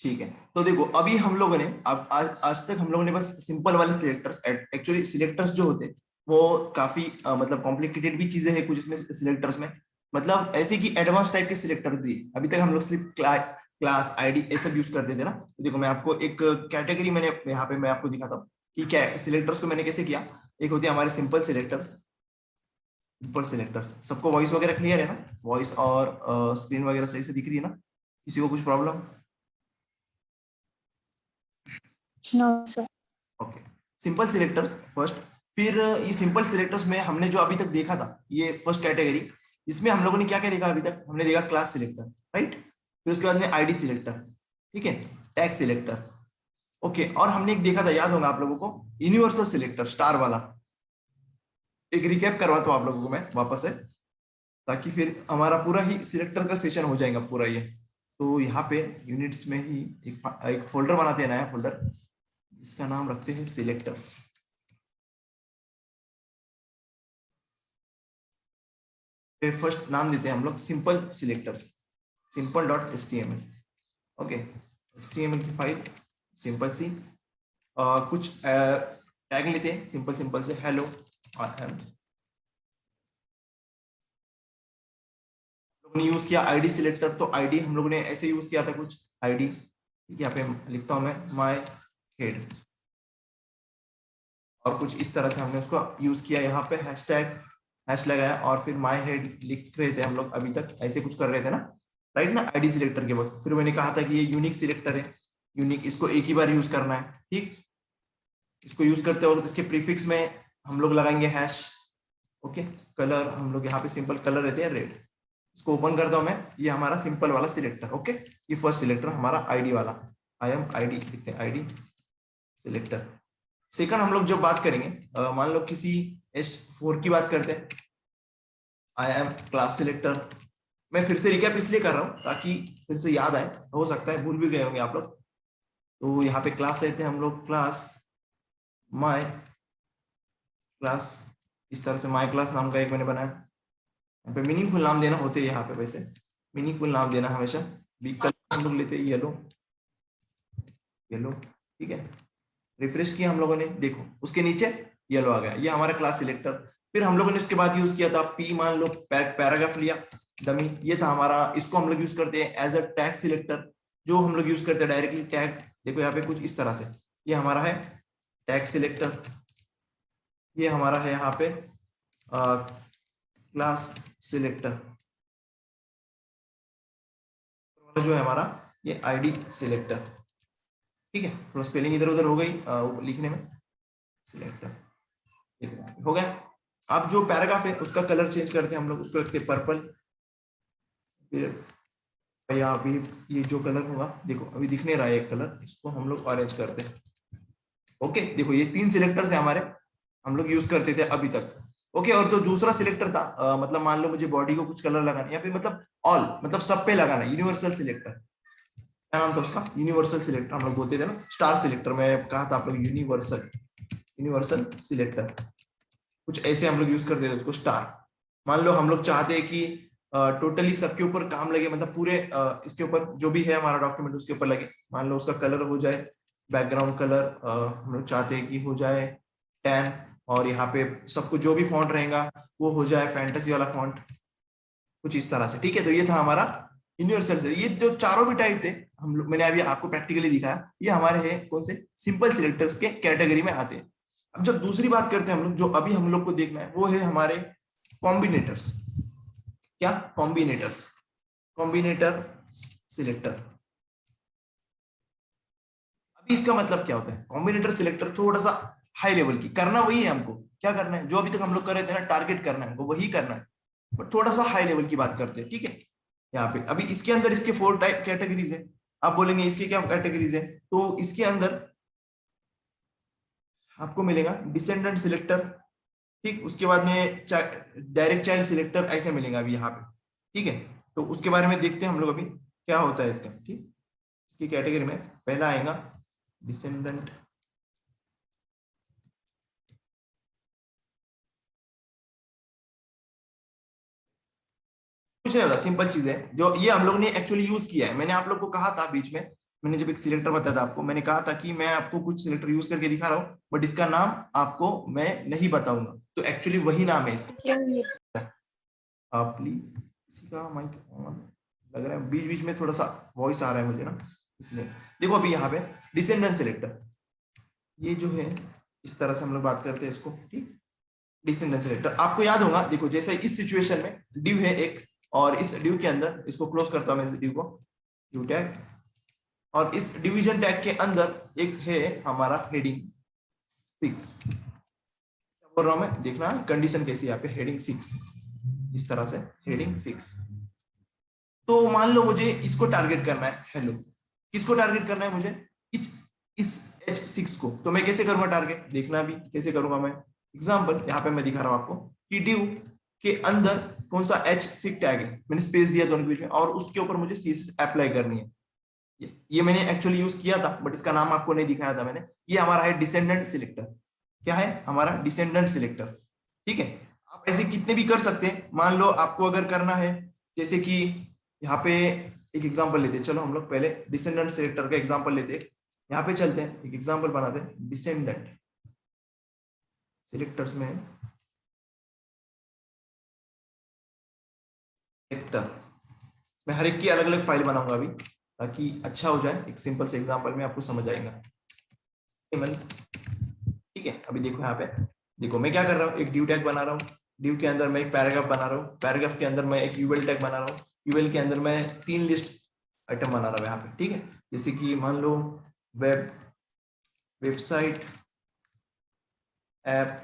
ठीक है, तो देखो अभी हम लोगों ने अब आज तक हम लोगों ने बस सिंपल वाले सिलेक्टर्स, एक्चुअली सिलेक्टर्स जो होते हैं वो काफी मतलब कॉम्प्लिकेटेड भी चीजें हैं कुछ इसमें सिलेक्टर्स में, मतलब ऐसे कि एडवांस टाइप के सिलेक्टर भी है। अभी तक हम लोग सिर्फ क्लास आईडी ये सब यूज करते थे ना। तो देखो मैं आपको एक कैटेगरी मैंने यहाँ पे मैं आपको दिखाता हूँ कि क्या सिलेक्टर्स को मैंने कैसे किया। एक होते हैं हमारे सिंपल सिलेक्टर्स। सिंपल सिलेक्टर्स सबको वॉइस वगैरह क्लियर है ना, वॉइस और स्क्रीन वगैरह सही से दिख रही है ना, किसी को कुछ problem? No sir. Okay, simple selectors first. फिर ये सिंपल सिलेक्टर्स में हमने जो अभी तक देखा था ये फर्स्ट कैटेगरी, इसमें हम लोगों ने क्या क्या देखा अभी तक? हमने देखा क्लास सिलेक्टर, राइट। फिर उसके बाद में आईडी सिलेक्टर, ठीक है, टैग सिलेक्टर, ओके। और हमने एक देखा था, याद होगा आप लोगों को, यूनिवर्सल सिलेक्टर स्टार वाला। एक रिकैप करवाता हूं आप लोगों को मैं वापस से, ताकि फिर हमारा पूरा ही सिलेक्टर का सेशन हो जाएगा पूरा ये। तो यहाँ पे यूनिट्स में ही एक फोल्डर बनाते हैं, नया फोल्डर, जिसका नाम रखते हैं सिलेक्टर्स। फर्स्ट नाम देते हैं हम लोग simple selectors, simple dot HTML. Okay, HTML की फाइल सिंपल सी, कुछ टैग लेते हैं सिंपल सिंपल से, हेलो और एम। लोगों ने यूज किया आईडी सिलेक्टर, तो आईडी हम लोगों ने ऐसे यूज किया था कुछ आईडी, यहाँ पे लिखता हूं मैं माय हेड, और कुछ इस तरह से हमने उसको यूज किया। यहाँ पे हैशटैग हैश लगाया और फिर माय हेड लिख रहे थे हम लोग अभी तक, ऐसे कुछ कर रहे थे ना, राइट ना, आईडी सिलेक्टर के वक्त। फिर मैंने कहा था कि ये यूनिक सिलेक्टर है, यूनिक, इसको एक ही बार यूज करना है, ठीक। इसको यूज करते वक्त इसके प्रीफिक्स में हम लोग लगाएंगे हैश, ओके। कलर हम लोग यहाँ पे सिंपल कलर रहते हैं रेड। इसको ओपन करता हूं मैं, ये हमारा सिंपल वाला सिलेक्टर, ओके। ये फर्स्ट सिलेक्टर हमारा आईडी वाला, आई एम आईडी लिखते हैं, आईडी सिलेक्टर। सेकंड हम लोग जब बात करेंगे, मान लो किसी S4 की बात करते हैं, आई एम क्लास सिलेक्टर। मैं फिर से रिकैप इसलिए कर रहा हूँ ताकि फिर से याद आए, हो सकता है भूल भी गए होंगे आप लोग। तो यहाँ पे क्लास लेते हैं हम लोग, क्लास माय क्लास, इस तरह से माय क्लास नाम का एक मैंने बनाया। यहाँ पे मीनिंगफुल नाम देना होते हैं, यहाँ पे वैसे मीनिंगफुल नाम देना हमेशा। बी कलर हम लोग लेते हैं येलो, येलो, ठीक है। रिफ्रेश किया हम लोगों ने, देखो उसके नीचे येलो आ गया, ये हमारा क्लास सिलेक्टर। फिर हम लोगों ने उसके बाद यूज किया था पी, मान लो पैराग्राफ लिया डमी, ये था हमारा। इसको हम लोग यूज करते हैं एज अ टैग सिलेक्टर, जो हम लोग यूज करते हैं डायरेक्टली टैग। देखो यहाँ पे कुछ इस तरह से, ये हमारा है टैग सिलेक्टर, ये हमारा है यहाँ पे क्लास सिलेक्टर, जो है हमारा ये आईडी सिलेक्टर, ठीक है। थोड़ा स्पेलिंग इधर उधर हो गई लिखने में, सिलेक्टर हो गया। अब जो पैराग्राफ है उसका कलर चेंज करते हैं हम लोग, उसको रखते हैं पर्पल। फिर या अभी ये जो कलर होगा, देखो अभी दिख नहीं रहा है एक कलर, इसको हम लोग ऑरेंज करते हैं, ओके। देखो ये 3 सिलेक्टर्स है हमारे, हम लोग यूज करते थे अभी तक, ओके। और तो दूसरा सिलेक्टर था मतलब मान लो मुझे बॉडी को कुछ कलर लगाना, या फिर मतलब ऑल, मतलब सब पे लगाना, यूनिवर्सल सिलेक्टर। क्या नाम था उसका? यूनिवर्सल सिलेक्टर हम लोग बोलते थे ना, स्टार सिलेक्टर मैं कहा था आप लोग, यूनिवर्सल, यूनिवर्सल सिलेक्टर, कुछ ऐसे हम लोग यूज करते थे उसको, स्टार। मान लो हम लोग चाहते हैं कि टोटली सबके ऊपर काम लगे, मतलब पूरे इसके ऊपर जो भी है हमारा डॉक्यूमेंट उसके ऊपर लगे। मान लो उसका कलर हो जाए बैकग्राउंड कलर, हम लोग चाहते हैं कि हो जाए टैन, और यहाँ पे सबको जो भी फॉन्ट रहेगा वो हो जाए फैंटेसी वाला फॉन्ट, कुछ इस तरह से, ठीक है। तो ये था हमारा यूनिवर्सल से। ये जो चारों भी टाइप थे हम लोग, मैंने अभी आपको प्रैक्टिकली दिखाया, ये हमारे हैं कौन से, सिंपल सिलेक्टर्स के कैटेगरी में आते हैं। अब जब दूसरी बात करते हैं हम लोग, जो अभी हम लोग को देखना है वो है हमारे कॉम्बिनेटर्स। क्या? कॉम्बिनेटर्स, कॉम्बिनेटर सिलेक्टर। अभी इसका मतलब क्या होता है? कॉम्बिनेटर सिलेक्टर थोड़ा सा हाई लेवल की, करना वही है हमको, क्या करना है जो अभी तक हम लोग कर रहे थे ना, टारगेट करना है हमको, वही करना है, बट थोड़ा सा हाई लेवल की बात करते हैं, ठीक है। यहाँ पे अभी इसके अंदर इसके 4 टाइप कैटेगरीज है। आप बोलेंगे इसके क्या कैटेगरीज है, तो इसके अंदर आपको मिलेगा डिसेंडेंट सिलेक्टर, ठीक। उसके बाद में डायरेक्ट चाइल्ड सिलेक्टर, ऐसे मिलेगा अभी यहाँ पे, ठीक है। तो उसके बारे में देखते हैं हम लोग अभी क्या होता है इसका, ठीक। इसकी कैटेगरी में पहला आएगा डिसेंडेंट, कुछ नहीं होता, सिंपल चीज है, जो ये हम लोग ने एक्चुअली यूज किया है। मैंने आप लोग को कहा था बीच में मैंने जब एक सिलेक्टर बताया था आपको, मैंने कहा था कि मैं आपको कुछ सिलेक्टर यूज करके दिखा रहा हूँ बट इसका नाम आपको मैं नहीं बताऊंगा, तो एक्चुअली वही नाम है इसका। आप प्लीज, किसी का माइक ऑन लग रहा है, बीच बीच में थोड़ा सा वॉइस आ रहा है मुझे ना, इसलिए। देखो अभी यहाँ पे डिसेंडेंट सिलेक्टर, ये जो है इस तरह से हम लोग बात करते हैं इसको, ठीक। डिसेंडेंट सिलेक्टर आपको याद होगा, देखो जैसे इस सिचुएशन में डिव है एक, और इस डिव के अंदर, इसको क्लोज करता हूं मैं इस डिव को, डिव टैग, और इस डिवीजन टैग के अंदर एक है हमारा हेडिंग 6। बोल रहा हूं मैं, देखना कंडीशन कैसी है यहाँ पे, हेडिंग 6, इस तरह से हेडिंग 6। तो मान लो मुझे इसको टारगेट करना है, हेलो, किसको टारगेट करना है मुझे, इस H6 को, तो मैं कैसे करूंगा टारगेट, देखना भी कैसे करूंगा मैं। एग्जांपल यहाँ पे मैं दिखा रहा हूं आपको कि डिव के अंदर कौन सा H6 टैग है, मैंने स्पेस दिया दोनों के बीच में, और उसके ऊपर मुझे CSS अप्लाई करनी है। ये मैंने एक्चुअली यूज किया था बट इसका नाम आपको नहीं दिखाया था मैंने। ये हमारा है डिसेंडेंट सिलेक्टर, क्या है हमारा डिसेंडेंट सिलेक्टर, ठीक है। आप ऐसे कितने भी कर सकते हैं, मान लो आपको अगर करना है, जैसे कि यहाँ पे एक एग्जांपल लेते हैं, चलो हम लोग पहले डिसेंडेंट सिलेक्टर का एग्जांपल लेते हैं, यहाँ पे चलते हैं, एक एग्जांपल बनाते हैं डिसेंडेंट सिलेक्टर्स में, सिलेक्टर, मैं हर एक की अलग अलग फाइल बनाऊंगा अभी ताकि अच्छा हो जाए, एक सिंपल से एग्जांपल में आपको समझ आएगा, ठीक है। अभी देखो यहाँ पे, देखो मैं क्या कर रहा हूँ, एक ड्यू टैग बना रहा हूँ, ड्यू के अंदर मैं एक पैराग्राफ बना रहा हूँ, पैराग्राफ के अंदर मैं एक यूएल टैग बना रहा हूँ, यूएल के अंदर मैं 3 लिस्ट आइटम बना रहा हूँ यहाँ पे, ठीक है। जैसे कि मान लो वेबसाइट, ऐप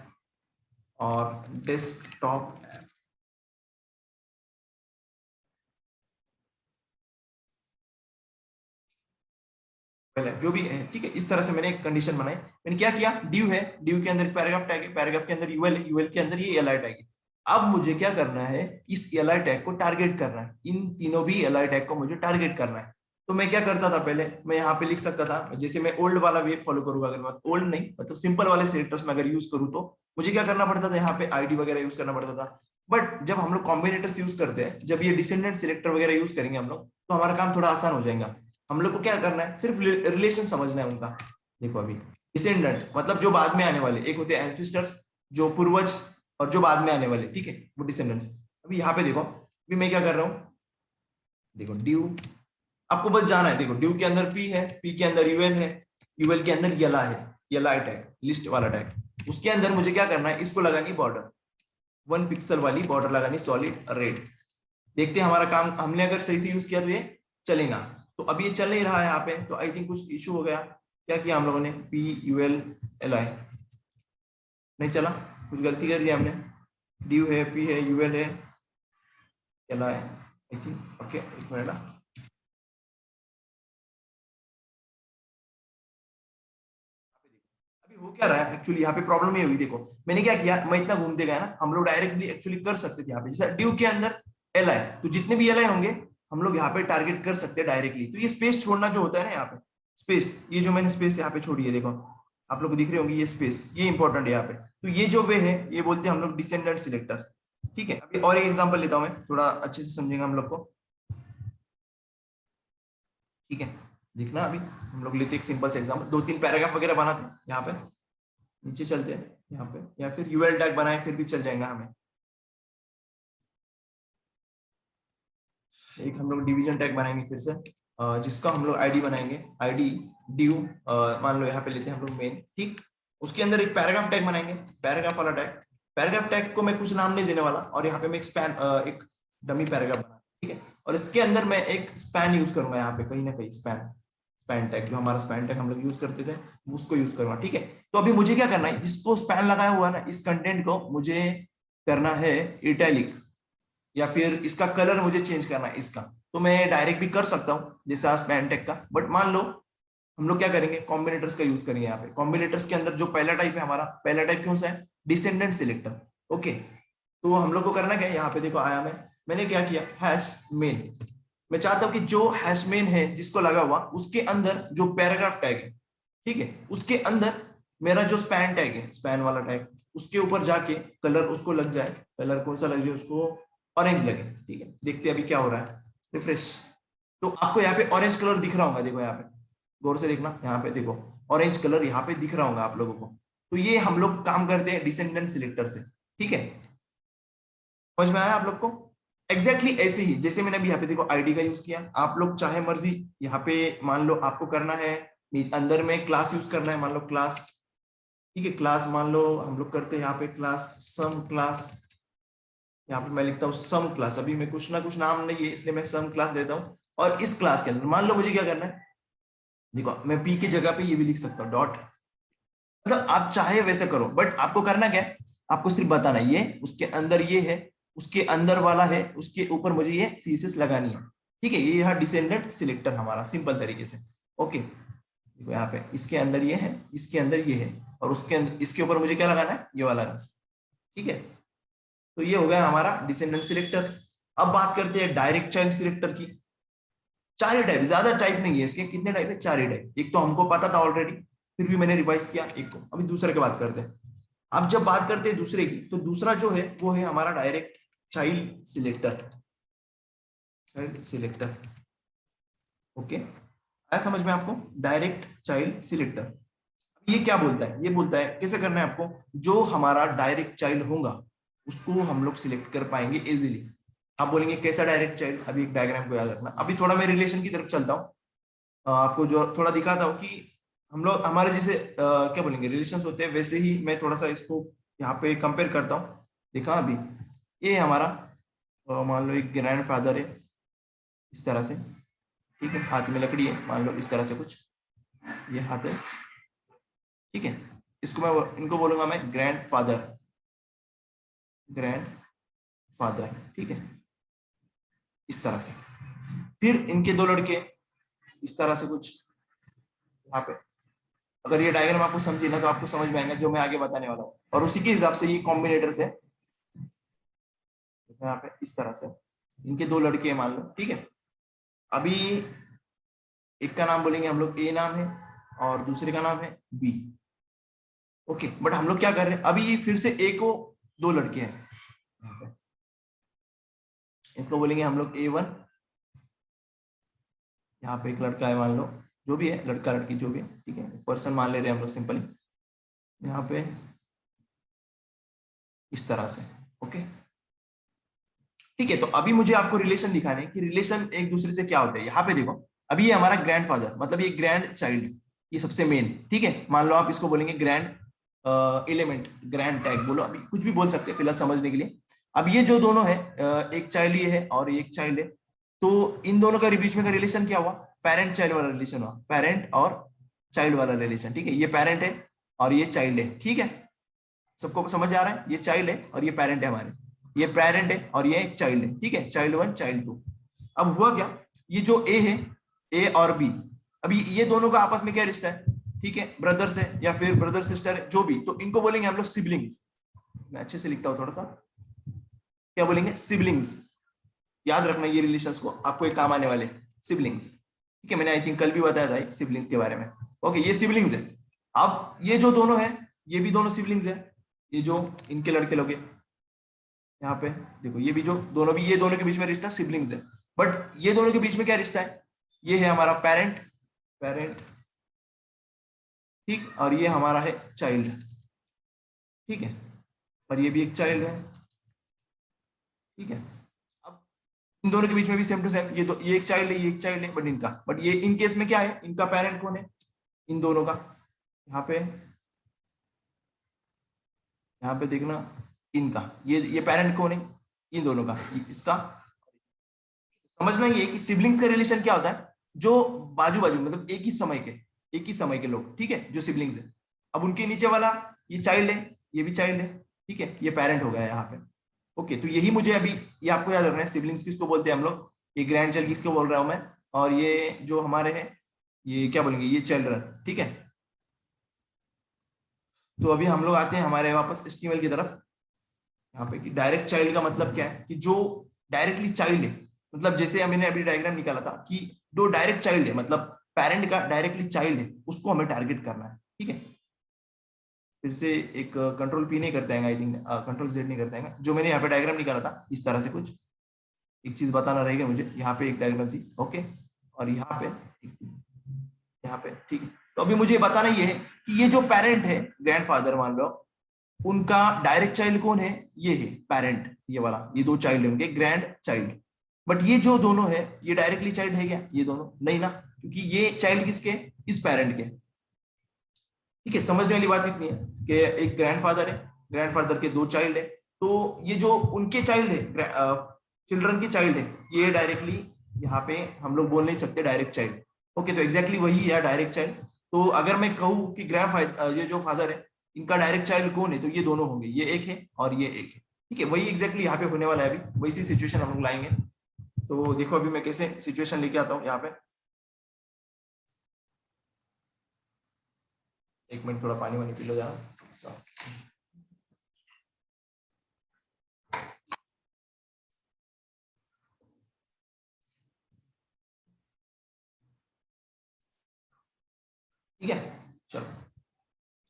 और डेस्कटॉप ऐप, जो भी है, ठीक है। इस तरह से मैंने एक कंडीशन बनाई, मैंने क्या किया, ड्यू है, ड्यू के अंदर एक पैराग्राफ टैग है, पैराग्राफ के अंदर यूएल है, यूएल के अंदर ये एलआई टैग है। अब मुझे क्या करना है, इस एलआई टैग को टारगेट करना है, इन तीनों भी एलआई टैग को मुझे टारगेट करना है। तो मैं क्या करता था, पहले मैं यहाँ पे लिख सकता था, जैसे मैं ओल्ड वाला वे फॉलो करूंगा, अगर मैं ओल्ड नहीं मतलब सिंपल वाले सिलेक्टर्स में अगर यूज करूँ, तो मुझे क्या करना पड़ता था, यहाँ पे आईडी वगैरह यूज करना पड़ता था। बट जब हम लोग कॉम्बिनेटर्स यूज करते हैं, जब ये डिसेंडेंट सिलेक्टर वगैरह यूज करेंगे हम लोग, तो हमारा काम थोड़ा आसान हो जाएगा। हम लोग को क्या करना है, सिर्फ रिलेशन समझना है उनका। देखो अभी डिसेंडेंट मतलब जो बाद में आने वाले, एक होते हैं एंसेस्टर्स जो पूर्वज, और जो बाद में आने वाले, ठीक है, वो डिसेंडेंट्स। अभी यहाँ पे देखो, अभी मैं क्या कर रहा हूँ, देखो ड्यू, आपको बस जाना है, देखो ड्यू के अंदर पी है, पी के अंदर यूएल है, यूएल के अंदर यला है, यला टैग, लिस्ट वाला टैग, उसके अंदर मुझे क्या करना है, इसको लगानी बॉर्डर, 1 पिक्सल वाली बॉर्डर लगानी, सॉलिड रेड। देखते हैं हमारा काम हमने अगर सही से यूज किया तो ये चलेगा। तो अब ये चल नहीं रहा है यहाँ पे, तो आई थिंक कुछ इशू हो गया। क्या किया हम लोगों ने, पी यूएल एल आई, नहीं चला, कुछ गलती कर दिया हमने, ड्यू है, पी है, यूएल है, L I, I think, okay एक मिनट। अभी हो क्या रहा है एक्चुअली, यहाँ पे प्रॉब्लम ये हुई, देखो मैंने क्या किया, मैं इतना घूमते गया ना, हम लोग डायरेक्टली एक्चुअली कर सकते थे यहाँ पे, जैसे ड्यू के अंदर एल आई, तो जितने भी एल आई होंगे हम लोग यहाँ पे टारगेट कर सकते हैं डायरेक्टली। तो ये स्पेस छोड़ना जो होता है ना यहाँ पे, स्पेस, ये जो मैंने स्पेस यहाँ पे छोड़ी है, देखो आप लोग को दिख रहे होंगे ये स्पेस, ये इंपॉर्टेंट है यहाँ पे। तो ये जो वे है, ये बोलते हैं हम लोग डिसेंडेंट सिलेक्टर, ठीक है। अभी और एक एग्जांपल लेता हूँ मैं, थोड़ा अच्छे से समझेंगे हम लोग को, ठीक है। देखना अभी हम लोग लेते एक सिंपल से एग्जांपल, 2-3 पैराग्राफ वगैरह बनाते हैं यहाँ पे, नीचे चलते हैं यहाँ पे, या फिर यूएल टैग बनाए फिर भी चल जाएगा हमें। एक हम लोग डिवीजन टैग बनाएंगे फिर से, जिसका हम लोग आईडी बनाएंगे, आईडी ड्यू, मान लो यहाँ पे लेते हैं हम लोग मेन, ठीक। उसके अंदर एक पैराग्राफ टैग बनाएंगे, पैराग्राफ वाला टैग, पैराग्राफ टैग को मैं कुछ नाम नहीं देने वाला, और यहाँ पे मैं एक डमी पैराग्राफ बना, ठीक है। और इसके अंदर मैं एक स्पैन यूज करूंगा, यहाँ पे कहीं ना कहीं स्पैन, स्पैन टैग, जो हमारा स्पैन टैग हम लोग यूज करते थे उसको यूज करूंगा, ठीक है। तो अभी मुझे क्या करना है, इसको स्पैन लगाया हुआ ना, इस कंटेंट को मुझे करना है इटैलिक, या फिर इसका कलर मुझे चेंज करना है इसका, तो मैं डायरेक्ट भी कर सकता हूँ जैसे आज पैनटेक का। बट मान लो हम लोग क्या करेंगे, कॉम्बिनेटर्स का यूज करेंगे यहाँ पे। कॉम्बिनेटर्स के अंदर जो पहला टाइप है हमारा, पहला टाइप कौन सा है, डिसेंडेंट सिलेक्टर, ओके। तो हम लोग को करना क्या है, यहाँ पे देखो आया मैंने क्या किया, हैश मेन, मैं चाहता हूँ कि जो हैश मेन है जिसको लगा हुआ, उसके अंदर जो पैराग्राफ टैग है, ठीक है, उसके अंदर मेरा जो स्पैन टैग है, स्पैन वाला टैग, उसके ऊपर जाके कलर उसको लग जाए, कलर कौन सा लग जाए उसको, ऑरेंज लगे, ठीक है। देखते हैं अभी क्या हो रहा है, रिफ्रेश, तो आपको यहाँ पे ऑरेंज कलर दिख रहा होगा, देखो यहाँ पे गौर से देखना, यहाँ पे देखो ऑरेंज कलर यहाँ पे दिख रहा होगा आप लोगों को। तो ये हम लोग काम करते हैं डिसेंडेंट सिलेक्टर से, ठीक है, समझ में आया आप लोग को? एग्जैक्टली ऐसे ही जैसे मैंने अभी यहाँ पे देखो आईडी का यूज किया, आप लोग चाहे मर्जी यहाँ पे मान लो आपको करना है अंदर में क्लास यूज करना है, मान लो क्लास, ठीक है, क्लास मान लो हम लोग करते हैं यहाँ पे क्लास सम क्लास, यहाँ पे मैं लिखता हूँ सम क्लास, अभी मैं कुछ ना कुछ नाम नहीं है इसलिए मैं सम क्लास देता हूँ। और इस क्लास के अंदर मान लो मुझे क्या करना है, देखो मैं पी की जगह पे ये भी लिख सकता हूँ डॉट, मतलब आप चाहे वैसे करो, बट आपको करना क्या है, आपको सिर्फ बताना ये उसके अंदर ये है, उसके अंदर वाला है, उसके ऊपर मुझे ये सीएसएस लगानी है, ठीक है। ये यहाँ डिसेंडेंट सिलेक्टर हमारा सिंपल तरीके से, ओके। देखो यहाँ पे इसके अंदर ये है, इसके अंदर ये है, और उसके अंदर इसके ऊपर मुझे क्या लगाना है, ये वाला, ठीक है। तो ये हो गया हमारा डिसेंडेंट सिलेक्टर। अब बात करते हैं डायरेक्ट चाइल्ड सिलेक्टर की। चार ही टाइप, ज्यादा टाइप नहीं है इसके, कितने टाइप है, चार ही टाइप। एक तो हमको पता था ऑलरेडी, फिर भी मैंने रिवाइज किया एक को, अभी दूसरे की बात करते हैं। अब जब बात करते हैं दूसरे की, तो दूसरा जो है वो है हमारा direct child selector, child selector, okay, आया समझ में आपको, डायरेक्ट चाइल्ड सिलेक्टर। ये क्या बोलता है, ये बोलता है कैसे करना है आपको, जो हमारा डायरेक्ट चाइल्ड होगा उसको हम लोग सिलेक्ट कर पाएंगे इजीली। आप बोलेंगे कैसा डायरेक्ट चाइल्ड, अभी एक डायग्राम को याद रखना। अभी थोड़ा मैं रिलेशन की तरफ चलता हूँ, आपको जो थोड़ा दिखाता हूँ कि हम लोग हमारे जैसे क्या बोलेंगे रिलेशंस होते हैं, वैसे ही मैं थोड़ा सा इसको यहाँ पे कंपेयर करता हूँ। देखा अभी ये हमारा मान लो एक ग्रैंड फादर है इस तरह से, ठीक है, हाथ में लकड़ी है, मान लो इस तरह से कुछ, ये हाथ है, ठीक है। इसको मैं इनको बोलूंगा मैं ग्रैंड फादर, ग्रैंड फादर, ठीक है, इस तरह से। फिर इनके दो लड़के इस तरह से कुछ यहाँ पे, अगर ये डायग्राम आपको समझे ना तो आपको समझ में आएगा जो मैं आगे बताने वाला हूँ, और उसी के हिसाब से ये कॉम्बिनेटर से यहाँ पे इस तरह से इनके दो लड़के हैं मान लो, ठीक है। अभी एक का नाम बोलेंगे हम लोग ए नाम है, और दूसरे का नाम है बी, ओके। बट हम लोग क्या कर रहे हैं, अभी फिर से ए को दो लड़के हैं, इसको बोलेंगे हम लोग A1, यहाँ पे एक लड़का है मान लो, जो भी है लड़का लड़की जो भी है, ठीक है, पर्सन मान ले रहे हैं हम लोग सिंपली यहाँ पे इस तरह से, ओके, ठीक है। तो अभी मुझे आपको रिलेशन दिखाने कि रिलेशन एक दूसरे से क्या होता है। यहाँ पे देखो अभी ये हमारा ग्रैंड फादर, मतलब ये ग्रैंड चाइल्ड, ये सबसे मेन, ठीक है। मान लो आप इसको बोलेंगे ग्रैंड एलिमेंट, ग्रैंड टैग बोलो, अभी कुछ भी बोल सकते हैं फिलहाल समझने के लिए। अब ये जो दोनों है, एक चाइल्ड ये है और एक चाइल्ड है, तो इन दोनों का बीच में का रिलेशन क्या हुआ, पेरेंट चाइल्ड वाला रिलेशन हुआ, पेरेंट और चाइल्ड वाला रिलेशन, ठीक है। ये पेरेंट है और ये चाइल्ड है, ठीक है, सबको समझ आ रहा है, ये चाइल्ड है और ये पेरेंट है हमारे, ये पेरेंट है और ये एक चाइल्ड है, ठीक है, चाइल्ड 1 चाइल्ड 2। अब हुआ क्या, ये जो ए है, ए और बी, अभी ये दोनों का आपस में क्या रिश्ता है, ठीक है, ब्रदर्स है या फिर ब्रदर सिस्टर है जो भी, तो इनको बोलेंगे हम लोग सिबलिंग्स। मैं अच्छे से लिखता हूं थोड़ा सा, क्या बोलेंगे, सिबलिंग्स। याद रखना ये रिलेशंस को, आपको एक काम आने वाले, सिबलिंग्स, ठीक है। मैंने आई थिंक कल भी बताया था सिबलिंग्स के बारे में, ओके, ये सिबलिंग्स है। अब ये जो दोनों है ये भी दोनों सिबलिंग्स है, ये जो इनके लड़के लोग यहाँ पे देखो, ये भी जो दोनों भी, ये दोनों के बीच में रिश्ता सिबलिंग्स है। बट ये दोनों के बीच में क्या रिश्ता है, ये है हमारा पेरेंट, पेरेंट, ठीक, और ये हमारा है चाइल्ड, ठीक है, और ये भी एक चाइल्ड है, ठीक है। अब इन दोनों के बीच में भी सेम टू सेम, ये एक चाइल्ड है, ये एक चाइल्ड है, बट ये इन केस में क्या है, इनका पेरेंट कौन है, इन दोनों का, यहाँ पे देखना इनका, ये पेरेंट कौन है, इन दोनों का, इसका। समझना ये कि सिबलिंग्स का रिलेशन क्या होता है, जो बाजू बाजू मतलब एक ही समय के लोग, ठीक है, जो सिबलिंग्स है। अब उनके नीचे वाला ये चाइल्ड है, ये भी चाइल्ड है, ठीक है, ये पेरेंट हो गया यहाँ पे, ओके। तो यही मुझे अभी, ये आपको याद रखना है, सिबलिंग्स किसको बोलते हैं हम लोग, ये ग्रैंड चाइल्ड किसको बोल रहा हूं मैं, और ये जो हमारे हैं ये क्या बोलेंगे, ये चिल्ड्रन, ठीक है। तो अभी हम लोग आते हैं हमारे वापस एचटीएमएल की तरफ, यहाँ पे कि डायरेक्ट चाइल्ड का मतलब क्या है, कि जो डायरेक्टली चाइल्ड है, मतलब जैसे मैंने अभी डायग्राम निकाला था कि जो डायरेक्ट चाइल्ड है, मतलब पेरेंट का डायरेक्टली चाइल्ड है, उसको हमें टारगेट करना है, ठीक है। फिर से एक कंट्रोल पी नहीं करते हैं आई थिंक, कंट्रोल जेड नहीं करते हैं, जो मैंने यहाँ पे डायग्राम निकाला था इस तरह से कुछ, एक चीज बताना रहेगा मुझे, यहाँ पे एक डायग्राम थी, ओके, और यहाँ पे एक थी, यहाँ पे, ठीक है। तो अभी मुझे बताना ये है कि ये जो पेरेंट है, ग्रैंडफादर मान लो, उनका डायरेक्ट चाइल्ड कौन है, ये है पेरेंट, ये वाला, ये दो चाइल्ड होंगे ग्रैंड चाइल्ड। बट ये जो दोनों है ये डायरेक्टली चाइल्ड है क्या, ये दोनों नहीं ना, क्योंकि ये चाइल्ड किसके, इस पेरेंट के। ठीक है, समझने वाली बात इतनी है कि एक ग्रैंडफादर है, ग्रैंडफादर के दो चाइल्ड है, तो ये जो उनके चाइल्ड है, चिल्ड्रन की चाइल्ड है, ये डायरेक्टली यहाँ पे हम लोग बोल नहीं सकते डायरेक्ट चाइल्ड। ओके, तो एग्जैक्टली वही है डायरेक्ट चाइल्ड। तो अगर मैं कहूँ कि ग्रैंड ये जो फादर है, इनका डायरेक्ट चाइल्ड कौन है, तो ये दोनों होंगे, ये एक है और ये एक है। ठीक है, वही एग्जैक्टली यहाँ पे होने वाला है, अभी वैसी सिचुएशन हम लोग लाएंगे। तो देखो अभी मैं कैसे सिचुएशन लेके आता हूँ यहाँ पे। एक मिनट, थोड़ा पानी वानी पी लो जरा। ठीक है, चलो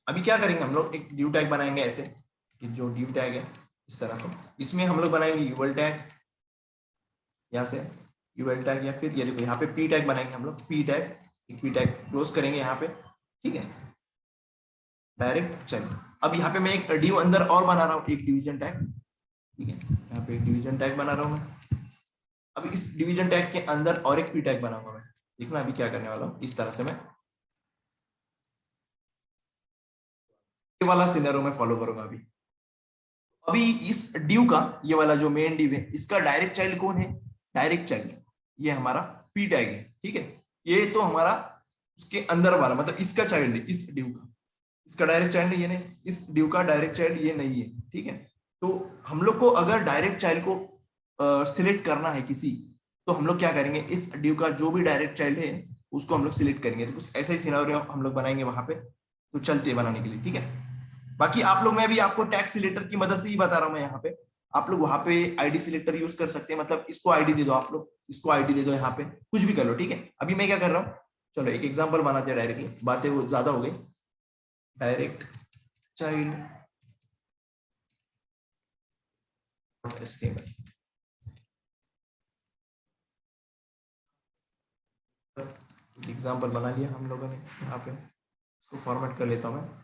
अभी क्या करेंगे, हम लोग एक ड्यू टैग बनाएंगे ऐसे, कि जो ड्यू टैग है इस तरह से, इसमें हम लोग बनाएंगे यूएल टैग, यहाँ से यूएल टैग, या फिर ये देखो यहाँ पे पी टैग बनाएंगे हम लोग, पी टैग, एक पी टैग क्लोज करेंगे यहाँ पे। ठीक है, डायरेक्ट चलिए, अब यहाँ पे मैं एक ड्यू अंदर और बना रहा हूँ, एक डिवीजन टैग। ठीक है, यहाँ पे एक डिवीजन टैग बना रहा हूँ मैं। अब इस डिवीजन टैग के अंदर और एक पी टैग बनाऊंगा मैं। देखना अभी क्या करने वाला हूँ, इस तरह से मैं ये वाला सिनेरियो में फॉलो करूंगा अभी। अभी इस ड्यू का, ये वाला जो मेन ड्यू है, इसका डायरेक्ट चाइल्ड कौन है, डायरेक्ट चाइल्ड ये हमारा पी टैग है। ठीक है, ये तो हमारा उसके अंदर वाला, मतलब इसका चाइल्ड है, इस ड्यू का, इसका डायरेक्ट चाइल्ड नहीं, ये नहीं, इस ड्यू का डायरेक्ट चाइल्ड ये नहीं है। ठीक है, तो हम लोग को अगर डायरेक्ट चाइल्ड को सिलेक्ट करना है किसी, तो हम लोग क्या करेंगे, इस ड्यू का जो भी डायरेक्ट चाइल्ड है उसको हम लोग सिलेक्ट करेंगे। तो कुछ ऐसा ही सिनेरियो हम लोग बनाएंगे वहां पे, तो चलते हैं बनाने के लिए। ठीक है, बाकी आप लोग, मैं भी आपको टैग सिलेक्टर की मदद से ही बता रहा हूं मैं यहाँ पे। आप लोग वहां पे आईडी सिलेक्टर यूज कर सकते हैं, मतलब इसको आईडी दे दो, आप लोग इसको आईडी दे दो, यहाँ पे कुछ भी कर लो। ठीक है, अभी मैं क्या कर रहा हूँ, चलो एक एग्जांपल बनाते हैं डायरेक्टली, बातें वो ज्यादा हो गई। डायरेक्ट चाइल्ड एग्जांपल बना लिया हम लोगों ने, यहाँ पे इसको फॉर्मेट कर लेता हूँ मैं।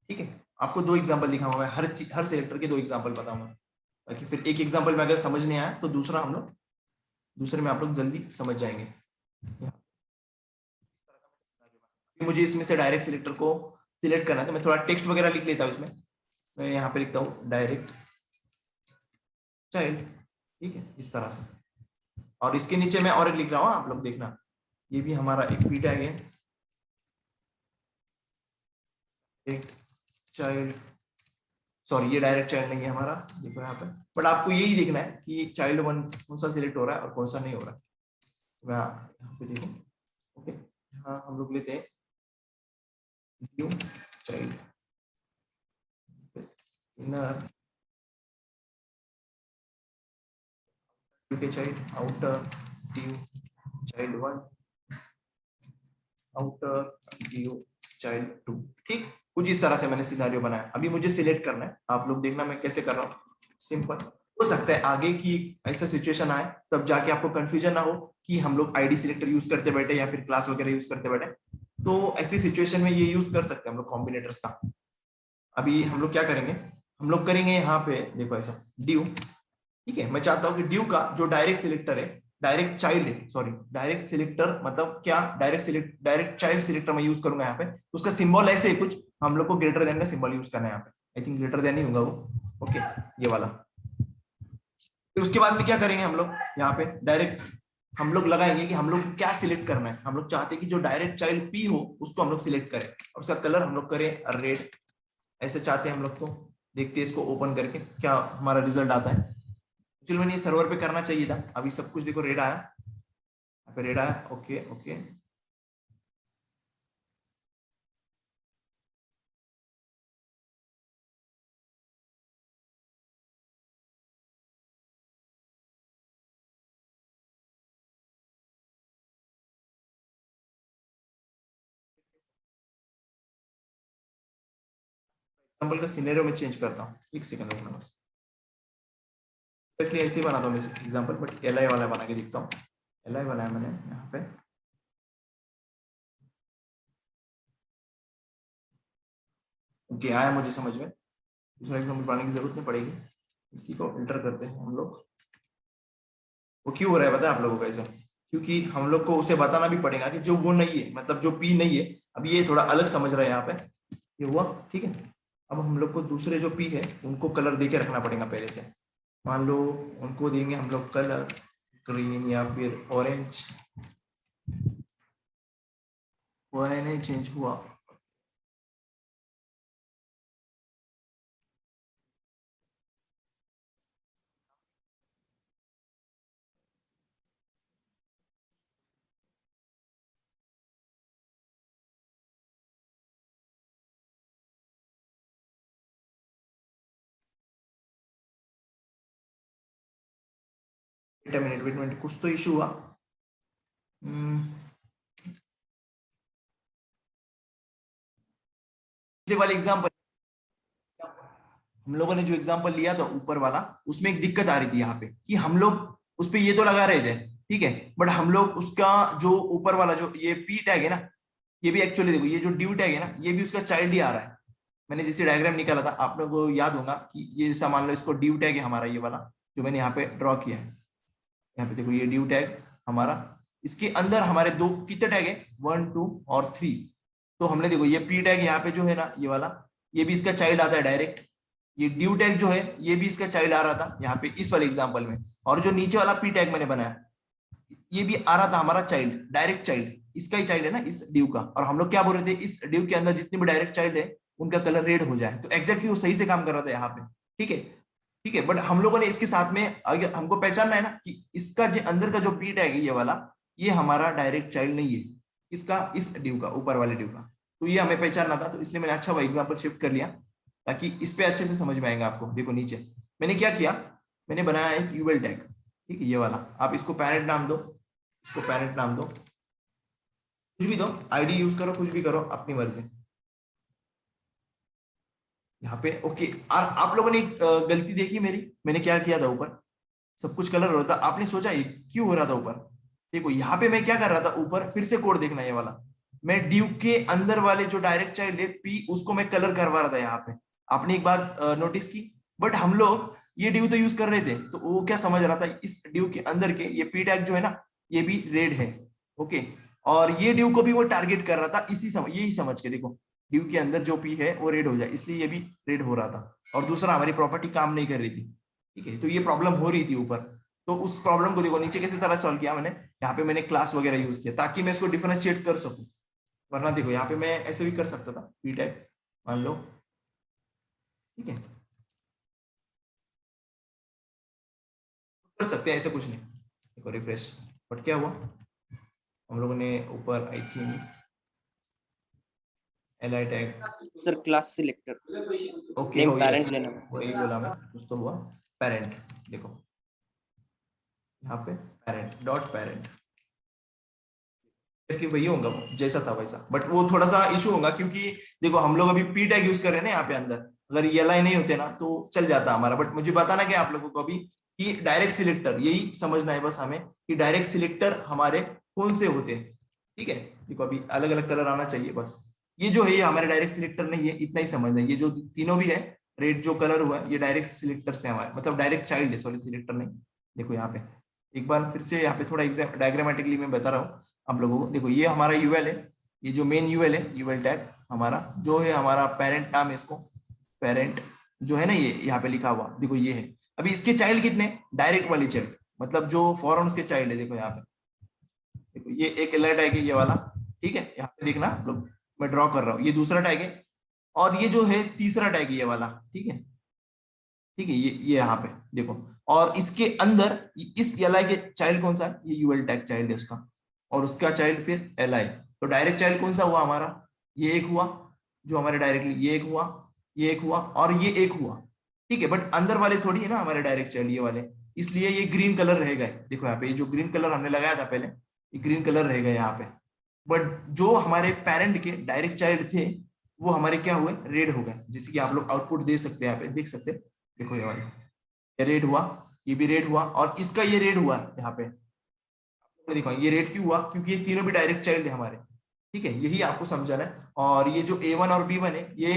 ठीक है, आपको दो एग्जांपल दिखाऊंगा मैं, हर सिलेक्टर के दो एग्जांपल बताऊंगा, ताकि फिर एक एग्जांपल में अगर समझ नहीं आया तो दूसरा हम लोग, दूसरे में आप लोग जल्दी समझ जाएंगे। मुझे इसमें से डायरेक्ट सिलेक्टर को सिलेक्ट करना है, तो मैं थोड़ा टेक्स्ट वगैरह लिख लेता हूँ इसमें। मैं यहाँ पे लिखता हूँ डायरेक्ट चाइल्ड। ठीक है, इस तरह से, और इसके नीचे मैं और एक लिख रहा हूँ, आप लोग देखना, ये भी हमारा एक पी टैग है, एक चाइल्ड, सॉरी ये डायरेक्ट चाइल्ड नहीं है हमारा, देखो यहाँ पे। बट आपको यही देखना है कि चाइल्ड वन कौन सा सिलेक्ट हो रहा है और कौन सा नहीं हो रहा है। मैं यहाँ पे देखो, ओके, हाँ हम लोग लेते हैं न्यू चाइल्ड, इनर के child, outer due child one, outer due child two. ठीक, कुछ इस तरह से मैंने सिनेरियो बनाया। अभी मुझे सिलेक्ट करना है, आप लोग देखना मैं कैसे कर रहा हूँ। सिंपल, हो सकता है आगे की ऐसा सिचुएशन आए तब जाके आपको कंफ्यूजन ना हो कि हम लोग आईडी सिलेक्टर यूज करते बैठे या फिर क्लास वगैरह यूज करते बैठे, तो ऐसी सिचुएशन में ये यूज कर सकते हैं हम लोग कॉम्बिनेटर्स का। अभी हम लोग क्या करेंगे, हम लोग करेंगे यहाँ पे देखो ऐसा ड्यू। ठीक है, मैं चाहता हूँ कि ड्यू का जो डायरेक्ट सिलेक्टर है, डायरेक्ट चाइल्ड है, सॉरी डायरेक्ट सिलेक्टर मतलब क्या, डायरेक्ट चाइल्ड सिलेक्टर मैं यूज करूंगा यहाँ पे। उसका सिंबल ऐसे ही कुछ, हम लोग को ग्रेटर देन का सिंबल यूज करना है यहाँ पे, आई थिंक ग्रेटर देन ही होगा वो। ओके, ये वाला। फिर उसके बाद में क्या करेंगे हम लोग, यहाँ पे डायरेक्ट हम लोग लगाएंगे कि हम लोग क्या सिलेक्ट करना है। हम लोग चाहते हैं कि जो डायरेक्ट चाइल्ड पी हो उसको हम लोग सिलेक्ट करें, और उसका कलर हम लोग करें रेड, ऐसे चाहते हैं हम लोग। तो देखते हैं इसको ओपन करके क्या हमारा रिजल्ट आता है। एक्चुअली मैंने ये सर्वर पे करना चाहिए था, अभी सब कुछ देखो रेड आया, यहाँ पे रेड आया। ओके ओके, एग्जाम्पल का सिनेरियो में चेंज करता हूँ, एक सेकंड रुकना बस। एक्चुअली ऐसे ही बनाता हूँ एग्जाम्पल, बट एल आई वाला बना के दिखता हूँ। एल आई बनाया मैंने यहाँ पे। ओके आया मुझे समझ में, दूसरा एग्जाम्पल बनाने की जरूरत नहीं पड़ेगी, इसी को फिल्टर करते हैं हम लोग। वो क्यों हो रहा है पता है आप लोगों को ऐसा? क्योंकि हम लोग को उसे बताना भी पड़ेगा कि जो वो नहीं है, मतलब जो पी नहीं है। अब ये थोड़ा अलग समझ रहा है यहाँ पे, ये हुआ ठीक है। अब हम लोग को दूसरे जो पी है उनको कलर दे के रखना पड़ेगा पहले से। मान लो उनको देंगे हम लोग कलर ग्रीन या फिर ऑरेंज। हुआ है नहीं चेंज हुआ? वेट मिनट कुछ तो इशू हुआ। वाले एग्जाम्पल, हम लोगों ने जो एग्जाम्पल लिया था ऊपर वाला, उसमें एक दिक्कत आ रही थी यहाँ पे कि हम लोग उस पे ये तो लगा रहे थे ठीक है, बट हम लोग उसका जो ऊपर वाला जो ये पी टैग है ना, ये भी एक्चुअली देखो ये जो ड्यू टैग है ना, ये भी उसका चाइल्ड ही आ रहा है। मैंने जैसे डायग्राम निकाला था आप लोगों को याद होगा कि ये जैसा मान लो इसको ड्यू टैग है हमारा, ये वाला जो मैंने यहाँ पे ड्रॉ किया है। यहाँ पे देखो ये ड्यू टैग हमारा, इसके अंदर हमारे दो कितने टैग है, 1 2 और 3। तो हमने देखो ये पी टैग यहाँ पे जो है ना, ये वाला, ये भी इसका चाइल्ड आता है डायरेक्ट। ये ड्यू टैग जो है ये भी इसका चाइल्ड आ रहा था यहाँ पे इस वाले एग्जांपल में। और जो नीचे वाला पी टैग मैंने बनाया, ये भी आ रहा था हमारा चाइल्ड, डायरेक्ट चाइल्ड, इसका ही चाइल्ड है ना इस ड्यू का। और हम लोग क्या बोल रहे थे, इस ड्यू के अंदर जितने भी डायरेक्ट चाइल्ड है उनका कलर रेड हो जाए। तो एग्जैक्टली वो सही से काम कर रहा था यहाँ पे, ठीक है ठीक है। बट हम लोगों ने इसके साथ में अगर हमको पहचानना है ना कि इसका जो अंदर का जो पी टैग है ये वाला, ये हमारा डायरेक्ट चाइल्ड नहीं है इसका, इस ड्यू का, ऊपर वाले ड्यू का। तो ये हमें पहचानना था, तो इसलिए मैंने अच्छा वो एग्जाम्पल शिफ्ट कर लिया ताकि इस पे अच्छे से समझ में आएगा आपको। देखो नीचे मैंने क्या किया, मैंने बनाया एक यूएल टैग, ठीक है ये वाला। आप इसको पैरेंट नाम दो, इसको पैरेंट नाम दो, कुछ भी दो, आईडी यूज करो, कुछ भी करो अपनी मर्जी। यहाँ पे ओके। और आप लोगों ने एक गलती देखी मेरी, मैंने क्या किया था, ऊपर सब कुछ कलर हो रहा था, आपने सोचा ये क्यों हो रहा था ऊपर? देखो यहाँ पे मैं क्या कर रहा था, ऊपर फिर से कोड देखना ये वाला, मैं ड्यूक के अंदर वाले जो डायरेक्ट चाइल्ड है पी, उसको मैं कलर करवा रहा था यहाँ पे। आपने एक बात नोटिस की, बट हम लोग ये ड्यू तो यूज कर रहे थे, तो वो क्या समझ रहा था, इस ड्यू के अंदर के ये पी टैग जो है ना, ये भी रेड है। ओके, और ये ड्यू को भी वो टारगेट कर रहा था इसी समझ, यही समझ के देखो ड्यू के अंदर जो पी है वो रेड हो जाए, इसलिए ये भी रेड हो रहा था। और दूसरा हमारी प्रॉपर्टी काम नहीं कर रही थी, ठीक है। तो ये प्रॉब्लम हो रही थी ऊपर, तो उस प्रॉब्लम को देखो नीचे कैसे तरह सॉल्व किया मैंने, यहाँ पे मैंने क्लास वगैरह यूज किया ताकि मैं इसको डिफरेंशिएट कर सकूं। वरना देखो यहाँ पे मैं ऐसे भी कर सकता था, पी टैग मान लो, ठीक है कर सकते हैं, ऐसे कुछ नहीं। देखो रिफ्रेश, बट क्या हुआ, हम लोगों ने ऊपर I think L tag, sir class selector okay name हो पेरेंट यस, लेना। वही बोला मैं, कुछ तो हुआ पेरेंट। देखो यहाँ पे पेरेंट डॉट पेरेंट, कि वही होगा वो जैसा था वैसा, बट वो थोड़ा सा इशू होगा क्योंकि देखो हम लोग अभी पी टैग यूज कर रहे हैं ना यहाँ पे अंदर, अगर ये लाई नहीं होते ना तो चल जाता हमारा। बट मुझे बताना क्या आप लोगों को अभी कि डायरेक्ट सिलेक्टर, यही समझना है बस हमें कि डायरेक्ट सिलेक्टर हमारे कौन से होते हैं, ठीक है। देखो अभी अलग अलग कलर आना चाहिए बस, ये जो है ये हमारे डायरेक्ट सिलेक्टर नहीं है, इतना ही समझना है। ये जो तीनों भी है रेड जो कलर हुआ है ये डायरेक्ट सिलेक्टर से हमारे, मतलब डायरेक्ट चाइल्ड है, सॉरी सिलेक्टर नहीं। देखो यहाँ पे एक बार फिर से यहाँ पे थोड़ा एग्जाम डायग्रामेटिकली मैं बता रहा हूँ आप लोगों को। देखो ये हमारा यूएल है, ये जो मेन यूएल है, यूएल टैग हमारा जो है, हमारा पेरेंट नाम है, इसको पेरेंट जो है ना ये यहाँ पे लिखा हुआ, देखो ये है। अभी इसके चाइल्ड कितने, डायरेक्ट वाली चाइल्ड, मतलब जो फॉरन उसके चाइल्ड है, देखो यहाँ पे देखो ये एक अलर्ट टैग है ये वाला, ठीक है। यहाँ पे देखना लोग, मैं ड्रॉ कर रहा हूँ, ये दूसरा टैग है, और ये जो है तीसरा टैग है ये वाला, ठीक है ठीक है। ये यहाँ पे देखो, और इसके अंदर इस एल के चाइल्ड कौन सा है, ये यूएल टैग चाइल्ड है उसका, और उसका चाइल्ड फिर एल। तो डायरेक्ट चाइल्ड कौन सा हुआ हमारा, ये एक हुआ जो हमारे डायरेक्टली, ये एक हुआ, ये एक हुआ, और ये एक हुआ, ठीक है। बट अंदर वाले थोड़ी है ना हमारे डायरेक्ट चाइल्ड, ये वाले, इसलिए ये ग्रीन कलर रहेगा। देखो यहाँ पे ये जो ग्रीन कलर हमने लगाया था पहले, ये ग्रीन कलर रहेगा यहाँ पे। बट जो हमारे पेरेंट के डायरेक्ट चाइल्ड थे वो हमारे क्या हुए, रेड हो गए। जैसे कि आप लोग आउटपुट दे सकते हैं, यहाँ पे देख सकते हैं, देखो ये वाला, ये रेड हुआ, ये भी रेड हुआ, और इसका ये रेड हुआ यहाँ पे। देखो ये रेड क्यों हुआ, क्योंकि ये तीनों भी डायरेक्ट चाइल्ड है हमारे, ठीक है, यही आपको समझना है। और ये जो A1 और B1 है, ये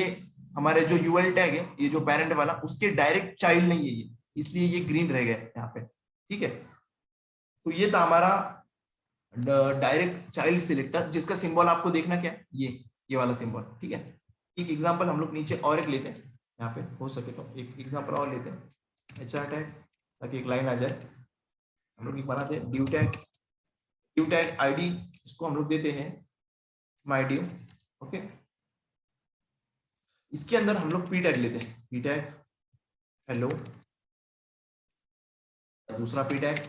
हमारे जो यूएल टैग है, ये जो पेरेंट वाला, उसके डायरेक्ट चाइल्ड नहीं है ये, इसलिए ये ग्रीन रह गया यहाँ पे, ठीक है। तो ये था हमारा डायरेक्ट चाइल्ड सिलेक्टर, जिसका सिंबल आपको देखना क्या है, ये वाला सिंबल, ठीक है। एक एग्जांपल हम लोग नीचे और एक लेते हैं, यहाँ पे हो सके तो एक एग्जांपल और लेते हैं, HR टैग, ताकि एक लाइन आ जाए। हम लोग बनाते हैं ड्यू टैग ID, इसको हम लोग देते हैं माई ड्यू, ओके। इसके अंदर हम लोग P टैग लेते हैं, P टैग हेलो, दूसरा P टैग।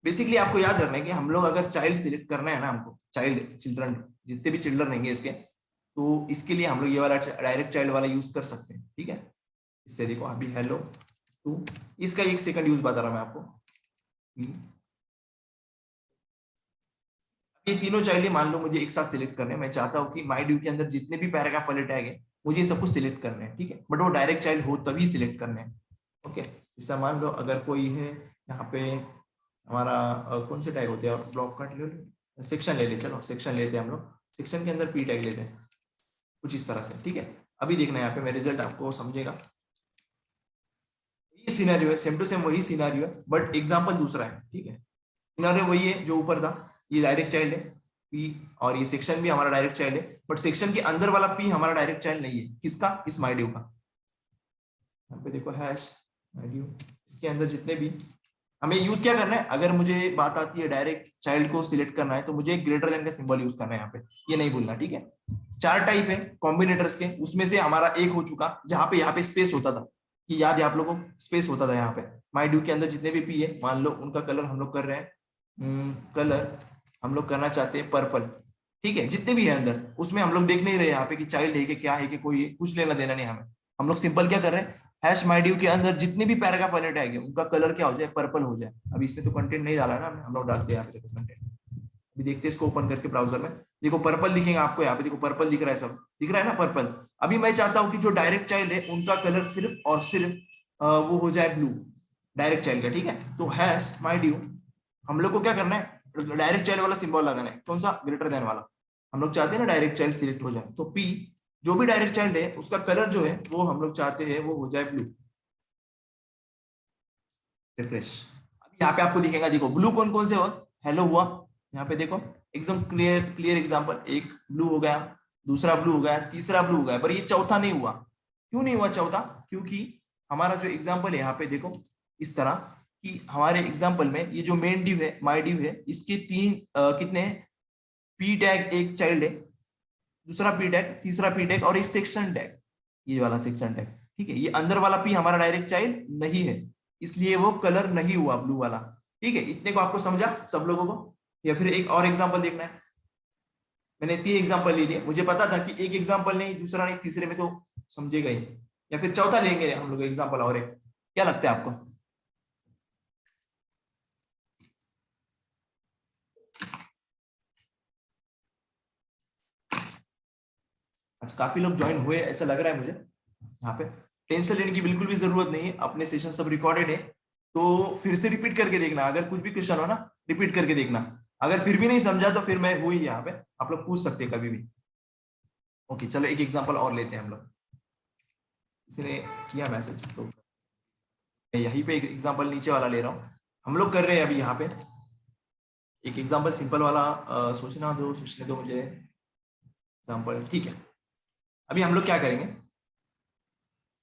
बेसिकली आपको याद रखना है कि हम लोग अगर चाइल्ड सिलेक्ट करना है ना, हमको चिल्ड्रन जितने भी चिल्ड्रन रहेंगे इसके, तो इसके लिए हम लोग ये वाला डायरेक्ट चाइल्ड वाला यूज कर सकते हैं, ठीक है। इससे देखो अभी हेलो टू, इसका एक सेकंड यूज बता रहा मैं आपको। ये तीनों चाइल्ड मान लो मुझे एक साथ सिलेक्ट करने हैं, मैं चाहता हूँ कि माई ड्यू के अंदर जितने भी पैराग्राफ वाले टैग है, मुझे ये सब कुछ सिलेक्ट करने हैं, ठीक है, बट वो डायरेक्ट चाइल्ड हो तभी सिलेक्ट करने हैं, ओके। जैसा मान लो अगर कोई है यहाँ पे हमारा कौन से टैग होते हैं, और ब्लॉक कट ले, सेक्शन ले ले, चलो सेक्शन लेते हैं हम लोग, सेक्शन के अंदर P टैग लेते हैं कुछ इस तरह से, ठीक है। अभी देखना है यहाँ पे मैं रिजल्ट, आपको समझेगा। ये सिनेरियो है, सेम टू सेम वही सिनेरियो है, बट एग्जांपल दूसरा है, ठीक है। सिनेरियो वही है जो ऊपर था, ये डायरेक्ट चाइल्ड है P, और ये सेक्शन भी हमारा डायरेक्ट चाइल्ड है, बट सेक्शन के अंदर वाला P हमारा डायरेक्ट चाइल्ड नहीं है, किसका, इस माई ड्यू का। यहाँ पे देखो हैश माई ड्यू, इसके अंदर जितने भी, हमें यूज क्या करना है, अगर मुझे बात आती है डायरेक्ट चाइल्ड को सिलेक्ट करना है, तो मुझे ग्रेटर देन का सिंबल यूज करना है यहाँ पे, ये नहीं भूलना, ठीक है। 4 टाइप है कॉम्बिनेटर्स के, उसमें से हमारा एक हो चुका, जहां पे यहाँ पे स्पेस होता था, कि याद है आप लोगों को, स्पेस होता था यहाँ पे। माई ड्यू के अंदर जितने भी P है, मान लो उनका कलर हम लोग कर रहे हैं, कलर हम लोग करना चाहते हैं पर्पल, ठीक है। जितने भी है अंदर, उसमें हम लोग देख नहीं रहे यहाँ पे कि चाइल्ड है कि क्या है कि कोई, कुछ लेना देना नहीं हमें, हम लोग सिंपल क्या कर रहे हैं, हैश माई ड्यू के अंदर जितने भी पैराग्राफ वाले टैग है, उनका कलर क्या हो जाए, पर्पल हो जाए। अभी इसमें तो कंटेंट नहीं डाला ना, हम लोग डालते हैं यहाँ पे, देखो कंटेंट, अभी देखते हैं इसको ओपन करके ब्राउजर में, देखो पर्पल दिखेगा आपको, यहाँ पे देखो पर्पल दिख रहा है, सब दिख रहा है ना पर्पल। अभी मैं चाहता हूँ कि जो डायरेक्ट चाइल्ड है, उनका कलर सिर्फ और सिर्फ वो हो जाए ब्लू, डायरेक्ट चाइल्ड का, ठीक है। तो हैश माई ड्यू, हम लोग को क्या करना है, डायरेक्ट चाइल्ड वाला सिंबल लगाना है, कौन सा, ग्रेटर देन वाला। हम लोग चाहते हैं ना डायरेक्ट चाइल्ड सिलेक्ट हो जाए, तो P जो भी डायरेक्ट चाइल्ड है, उसका कलर जो है वो हम लोग चाहते हैं वो हो जाए ब्लू। रिफ्रेश, अभी यहाँ पे आपको दिखेगा, देखो ब्लू कौन कौन से हो, हेलो हुआ यहाँ पे देखो, एकदम क्लियर एग्जांपल, एक ब्लू हो गया, दूसरा ब्लू हो गया, तीसरा ब्लू हो गया, पर ये चौथा नहीं हुआ। क्यों नहीं हुआ चौथा, क्योंकि हमारा जो एग्जांपल है यहाँ पे देखो इस तरह, कि हमारे एग्जांपल में ये जो मेन डिव है, माई डिव है, इसके कितने हैं, P टैग एक चाइल्ड है, दूसरा P टैग, तीसरा P टैग, और इस सेक्शन टैग, ये वाला सेक्शन टैग, ठीक है। ये अंदर वाला P हमारा डायरेक्ट चाइल्ड नहीं है, इसलिए वो कलर नहीं हुआ ब्लू वाला, ठीक है। इतने को आपको समझा सब लोगों को, या फिर एक और एग्जांपल देखना है। मैंने 3 एग्जांपल ले लिए, मुझे पता था कि एक एग्जांपल नहीं, दूसरा नहीं, तीसरे में तो समझेगा ही, या फिर चौथा लेंगे हम लोग एग्जांपल और एक, क्या लगता है आपको। अच्छा काफी लोग ज्वाइन हुए ऐसा लग रहा है मुझे यहाँ पे। टेंशन लेने की बिल्कुल भी जरूरत नहीं है, अपने सेशन सब रिकॉर्डेड है, तो फिर से रिपीट करके देखना, अगर कुछ भी क्वेश्चन हो ना रिपीट करके देखना, अगर फिर भी नहीं समझा तो फिर मैं हुई यहाँ पे, आप लोग पूछ सकते हैं कभी भी। ओके चलो एक एग्जांपल और लेते हैं हम लोग, किसी ने किया मैसेज, तो मैं यहीं पे एक एग्जांपल नीचे वाला ले रहा हूँ। हम लोग कर रहे हैं अभी यहाँ पे एक एग्जांपल सिंपल वाला, सोचने दो मुझे एग्जांपल, ठीक है। अभी हम लोग क्या करेंगे,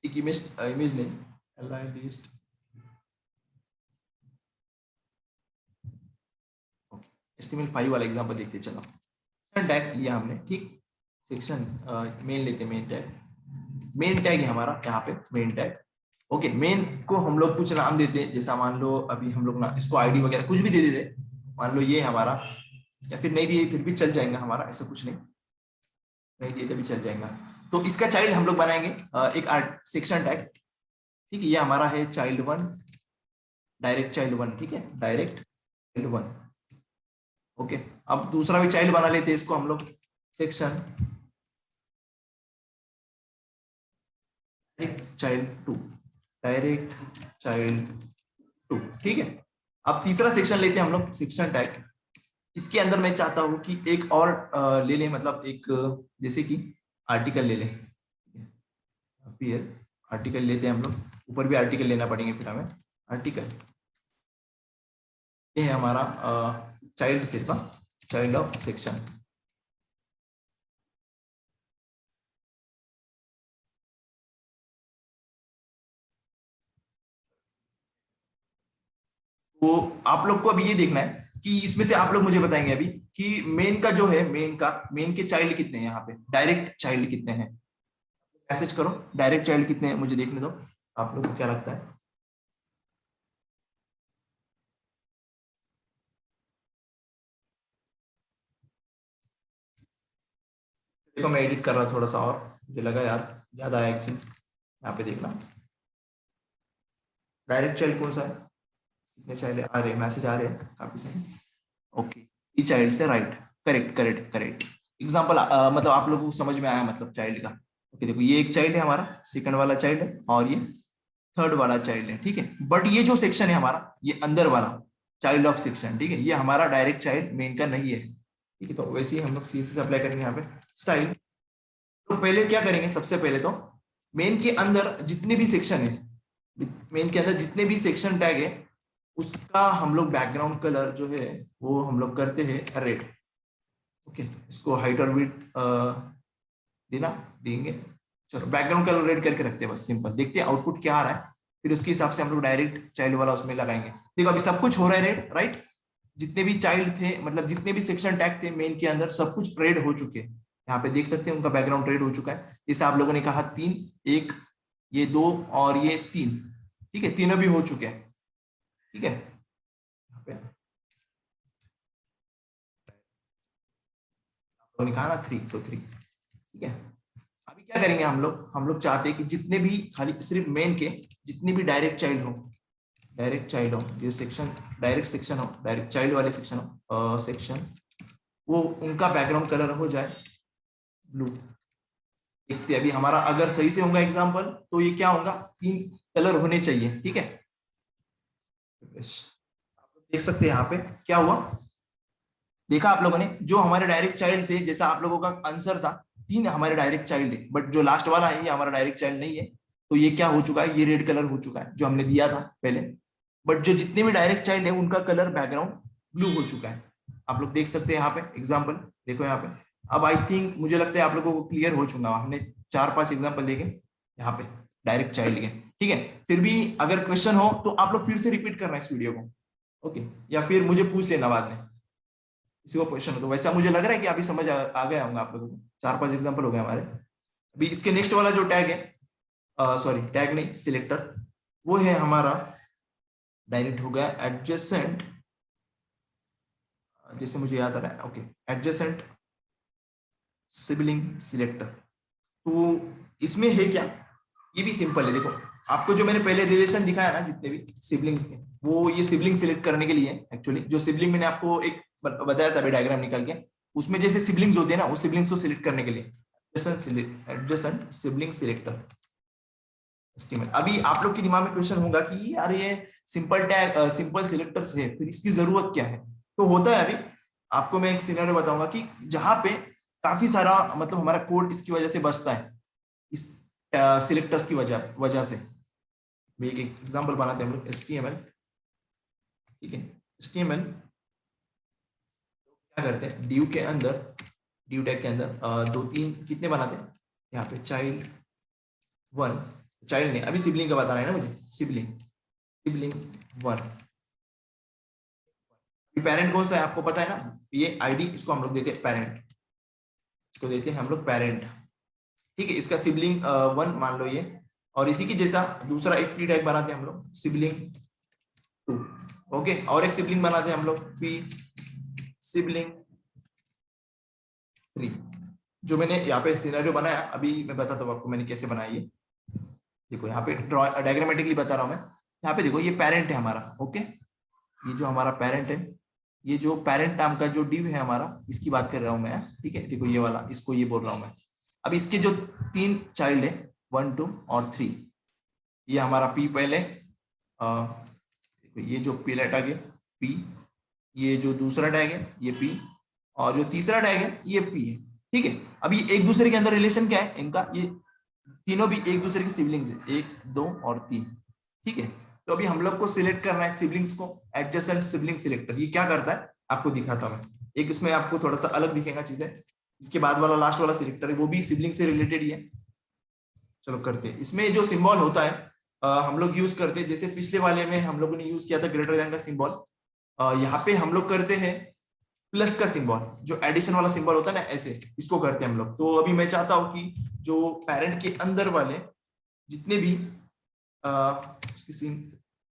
एक इमेज नहीं, लिस्ट, HTML5 वाला एग्जांपल देखते हैं। चलो सेक्शन टैग लिया हमने, ठीक, सेक्शन मेन लेते, मेन टैग है हमारा यहाँ पे, मेन टैग, ओके। मेन को हम लोग कुछ नाम देते हैं, जैसा मान लो अभी हम लोग ना इसको ID वगैरह कुछ भी दे देते, मान लो ये हमारा, या फिर नहीं दिए फिर भी चल जाएगा हमारा, ऐसा कुछ नहीं, नहीं दिए तभी चल जाएगा। तो इसका चाइल्ड हम लोग बनाएंगे एक सेक्शन टैग, ठीक है। ये हमारा है child1, डायरेक्ट child1, ठीक है, डायरेक्ट child1, ओके। अब दूसरा भी चाइल्ड बना लेते हैं, इसको हम लोग section child two, direct child two, ठीक है। अब तीसरा सेक्शन लेते हैं हम लोग, सेक्शन टैग। इसके अंदर मैं चाहता हूं कि एक और ले लें, मतलब एक जैसे कि आर्टिकल ले लें, फिर आर्टिकल लेते हैं हम लोग, ऊपर भी आर्टिकल लेना पड़ेंगे फिर हमें। आर्टिकल ये है हमारा चाइल्ड सिर्फ, चाइल्ड ऑफ सेक्शन। तो आप लोग को अभी ये देखना है कि इसमें से आप लोग मुझे बताएंगे अभी कि मेन का जो है, मेन के चाइल्ड कितने हैं, यहाँ पे डायरेक्ट चाइल्ड कितने हैं। मैसेज करो डायरेक्ट चाइल्ड कितने हैं, मुझे देखने दो आप लोग को क्या लगता है। देखो मैं एडिट कर रहा थोड़ा सा, और मुझे लगा याद आया एक चीज, यहाँ पे देखना डायरेक्ट चाइल्ड कौन सा है, कितने चाइल्ड आ रहे हैं, मैसेज आ रहे हैं काफी सारे। ओके, ई चाइल्ड से right, correct correct correct. Example मतलब आप लोगों को समझ में आया मतलब चाइल्ड का। ओके देखो ये एक चाइल्ड है हमारा, सेकंड वाला चाइल्ड है, और ये थर्ड वाला चाइल्ड है, ठीक है। बट ये जो सेक्शन है हमारा, ये अंदर वाला चाइल्ड ऑफ सेक्शन, ठीक है, ये हमारा डायरेक्ट चाइल्ड मेन का नहीं है, ठीक है। तो वैसे ही हम लोग सीएसएस अप्लाई करेंगे यहाँ पे स्टाइल। तो पहले क्या करेंगे, सबसे पहले तो मेन के अंदर जितने भी सेक्शन है, मेन के अंदर जितने भी सेक्शन टैग है, उसका हम लोग बैकग्राउंड कलर जो है वो हम लोग करते हैं रेड। ओके, इसको हाइट और विड्थ देना देंगे। चलो बैकग्राउंड कलर रेड करके रखते हैं, बस सिंपल, देखते हैं आउटपुट क्या आ रहा है, फिर उसके हिसाब से हम लोग डायरेक्ट चाइल्ड वाला उसमें लगाएंगे। देखो अभी सब कुछ हो रहा है रेड, राइट। जितने भी चाइल्ड थे, मतलब जितने भी सेक्शन टैग थे मेन के अंदर, सब कुछ रेड हो चुके हैं। यहाँ पे देख सकते हैं उनका बैकग्राउंड रेड हो चुका है। जैसे आप लोगों ने कहा 3, एक ये 2 और ये 3, ठीक है, तीनों भी हो चुके हैं, ठीक है। यहाँ पे आपने कहा ना 3, तो 3, ठीक है। अभी क्या करेंगे हम लोग चाहते हैं कि जितने भी खाली सिर्फ मेन के जितने भी डायरेक्ट चाइल्ड हो, जो सेक्शन डायरेक्ट सेक्शन हो, डायरेक्ट चाइल्ड वाले सेक्शन हो, सेक्शन, वो उनका बैकग्राउंड कलर हो जाए ब्लू। देखते हैं अभी हमारा अगर सही से होगा एग्जांपल, तो ये क्या होगा, 3 कलर होने चाहिए, ठीक है। आप लोग देख सकते हैं यहाँ पे क्या हुआ, देखा आप लोगों ने, जो हमारे डायरेक्ट चाइल्ड थे, जैसा आप लोगों का आंसर था 3 हमारे डायरेक्ट चाइल्ड है, बट जो लास्ट वाला है ये हमारा डायरेक्ट चाइल्ड नहीं है। तो ये क्या हो चुका है, ये रेड कलर हो चुका है जो हमने दिया था पहले। बट जो जितने भी डायरेक्ट चाइल्ड है उनका कलर बैकग्राउंड ब्लू हो चुका है। आप लोग देख सकते हैं यहाँ पे एग्जाम्पल, देखो यहाँ पे। अब आई थिंक मुझे लगता है आप लोगों को क्लियर हो चुका, हमने 4-5 एग्जाम्पल देखे यहाँ पे डायरेक्ट चाइल्ड के, ठीक है। फिर भी अगर क्वेश्चन हो तो आप लोग फिर से रिपीट करना है इस वीडियो को, ओके, या फिर मुझे पूछ लेना बाद में किसी को क्वेश्चन हो तो। वैसा मुझे लग रहा है कि अभी समझ आ गया होगा आप लोगों को, 4-5 एग्जाम्पल हो गए हमारे। अभी इसके नेक्स्ट वाला जो टैग है, सॉरी टैग नहीं सिलेक्टर, वो है हमारा डायरेक्ट हो गया एडजेसेंट, जैसे मुझे याद आ रहा है, ओके, एडजेसेंट सिबलिंग सिलेक्टर। तो इसमें है क्या, ये भी सिंपल है। देखो आपको जो मैंने पहले रिलेशन दिखाया ना जितने भी सिबलिंग्स के, वो ये सिबलिंग सिलेक्ट करने के लिए एक्चुअली, जो सिबलिंग मैंने आपको एक बताया था अभी डायग्राम निकाल के, उसमें जैसे सिबलिंग्स होते हैं ना, वो सिबलिंग्स को सिलेक्ट करने के लिए एडजेसेंट सिबलिंग सिलेक्टर। अभी आप लोग के दिमाग में क्वेश्चन होगा कि यार ये सिंपल टैग सिंपल सिलेक्टर्स है, फिर इसकी जरूरत क्या है। तो होता है, अभी आपको मैं एक सिनेरियो बताऊंगा कि जहां पे काफी सारा मतलब हमारा कोड इसकी वजह से बचता है, इस सिलेक्टर्स की वजह से। एक एग्जांपल बनाते हैं हम लोग, HTML, ठीक है। HTML क्या करते हैं, डिव के अंदर, डिव टैग के अंदर 2-3 कितने बनाते हैं, यहाँ पे चाइल्ड 1, चाइल्ड नहीं, अभी सिबलिंग का बता रहा है ना मुझे, सिबलिंग 1। पेरेंट कौन सा है आपको पता है ना, ये आईडी, इसको हम लोग देते हैं पेरेंट, इसको देते हैं हम लोग पेरेंट, ठीक है। इसका सिबलिंग 1 मान लो ये, और इसी की जैसा दूसरा एक प्री टाइप बनाते हैं हम लोग, सिबलिंग 2, ओके। और एक सिबलिंग बनाते हैं हम लोग पी सिबलिंग 3। जो मैंने यहाँ पे सिनेरियो बनाया, अभी मैं बताता हूँ आपको मैंने कैसे बनाया ये। देखो यहाँ पे डायग्रामेटिकली बता रहा हूँ मैं, यहाँ पे देखो ये पेरेंट है हमारा, ओके, ये जो हमारा पेरेंट है, ये जो पेरेंट नाम का जो डिव है हमारा, इसकी बात कर रहा हूँ मैं, ठीक है। देखो ये वाला, इसको ये बोल रहा हूँ मैं। अब इसके जो 3 चाइल्ड है, 1 2 और 3। ये हमारा पी पहले, ये जो पी लेट आ गया पी, ये जो दूसरा टैग है ये पी, और जो तीसरा टैग है ये पी है। ठीक है, अब ये एक दूसरे के अंदर रिलेशन क्या है इनका, ये तीनों भी एक दूसरे के सिबलिंग्स है, 1 2 और 3। ठीक है, तो अभी हम लोग को सिलेक्ट करना है सिबलिंग्स को, एडजेसेंट सिबलिंग सिलेक्टर। ये क्या करता है आपको दिखाता हूं मैं, एक इसमें आपको थोड़ा सा अलग दिखेगा चीजें। इसके बाद वाला लास्ट वाला सिलेक्टर है वो भी सिबलिंग से रिलेटेड ही है। चलो करते हैं, इसमें जो सिंबल होता है हम लोग यूज करते हैं, जैसे पिछले वाले में हम लोगों ने यूज किया था ग्रेटर देन का सिंबल, यहाँ पे हम लोग करते हैं प्लस का सिंबल, जो एडिशन वाला सिंबल होता है ना, ऐसे इसको करते हैं हम लोग। तो अभी मैं चाहता हूं कि जो पेरेंट के अंदर वाले जितने भी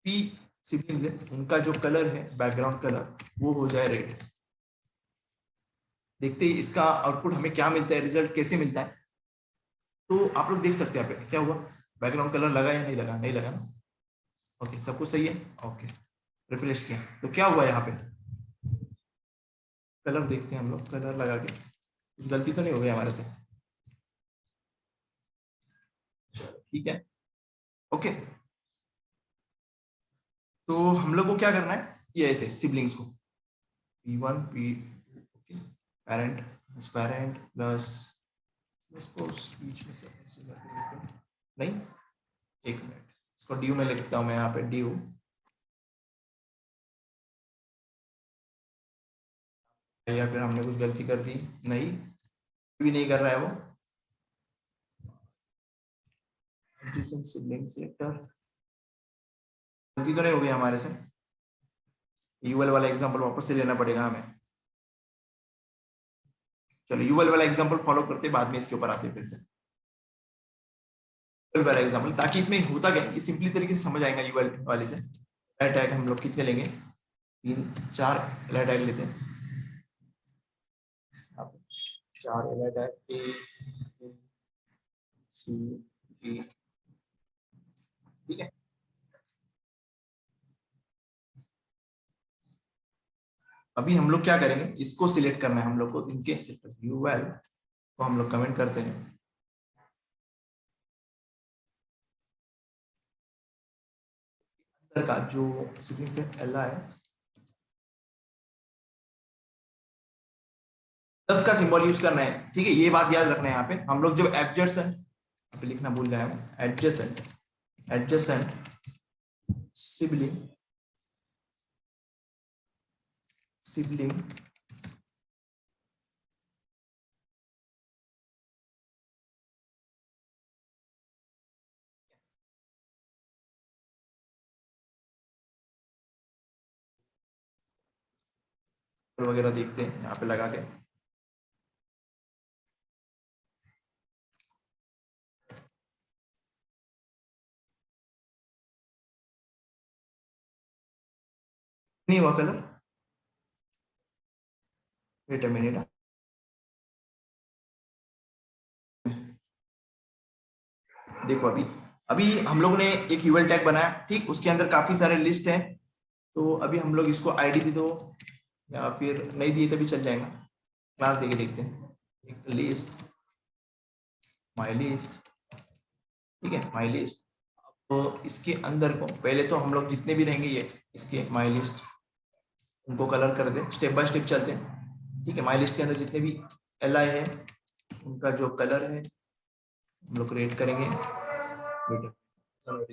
पी सिबलिंग्स है उनका जो कलर है बैकग्राउंड कलर वो हो जाए रेड। देखते ही इसका आउटपुट हमें क्या मिलता है, रिजल्ट कैसे मिलता है। तो आप लोग देख सकते हैं यहाँ पे क्या हुआ, बैकग्राउंड कलर लगा या नहीं लगा, नहीं लगा ना। ओके, सब कुछ सही है। ओके, रिफ्रेश किया तो क्या हुआ यहाँ पे, कलर देखते हैं हम लोग, कलर लगा के कुछ गलती तो नहीं हो गई हमारे से। चलो ठीक है। ओके, तो हम लोग को क्या करना है, ये ऐसे सिबलिंग्स को P1 P, parent parent plus, इसको बीच में से ऐसे नहीं, एक मिनट, इसको ड्यू में लिखता हूं मैं यहाँ पे ड्यू, या फिर हमने कुछ गलती कर दी, नहीं भी नहीं कर रहा है वो। सिबलिंग सेलेक्टर, गलती तो नहीं हो गई हमारे से, यूएल वाला एग्जांपल वापस से लेना पड़ेगा हमें। चलो यूएल वाला एग्जांपल फॉलो करते बाद में इसके ऊपर आते फिर से यूएल वाला एग्जांपल, ताकि इसमें होता क्या ये सिंपली तरीके से समझ आएगा। यूएल वाले से टैग हम लोग कितने लेंगे, 3 4 टैग लेते हैं, 4 टैग ए सी डी। ठीक है, अभी हम लोग क्या करेंगे, इसको सिलेक्ट करना है हम लोग को, इनके यूएल को हम लोग कमेंट करते हैं, अंदर का जो सीक्वेंस है एल आई 10 का सिंबल यूज करना है। ठीक है, ये बात याद रखना है, यहाँ पे हम लोग जब एडजेसेंट, यहाँ पे लिखना भूल गया हूँ, एडजेसेंट एडजेसेंट सिबलिंग सिबलिंग वगैरह देखते हैं यहाँ पे लगा के, नहीं हुआ कलर, वेट अ मिनट, देखो अभी अभी हम लोग ने एक यूएल टैग बनाया, ठीक, उसके अंदर काफी सारे लिस्ट है। तो अभी हम लोग इसको आईडी दे दो, या फिर नहीं दिए तभी चल जाएगा, क्लास देके देखते हैं, एक लिस्ट माई लिस्ट। ठीक है, माई लिस्ट, तो इसके अंदर को पहले तो हम लोग जितने भी रहेंगे ये इसके माई लिस्ट, उनको कलर कर दे, स्टेप बाय स्टेप चलते हैं। ठीक है, माई लिस्ट के अंदर जितने भी एल आई है उनका जो कलर है हम लोग क्रिएट करेंगे। चलो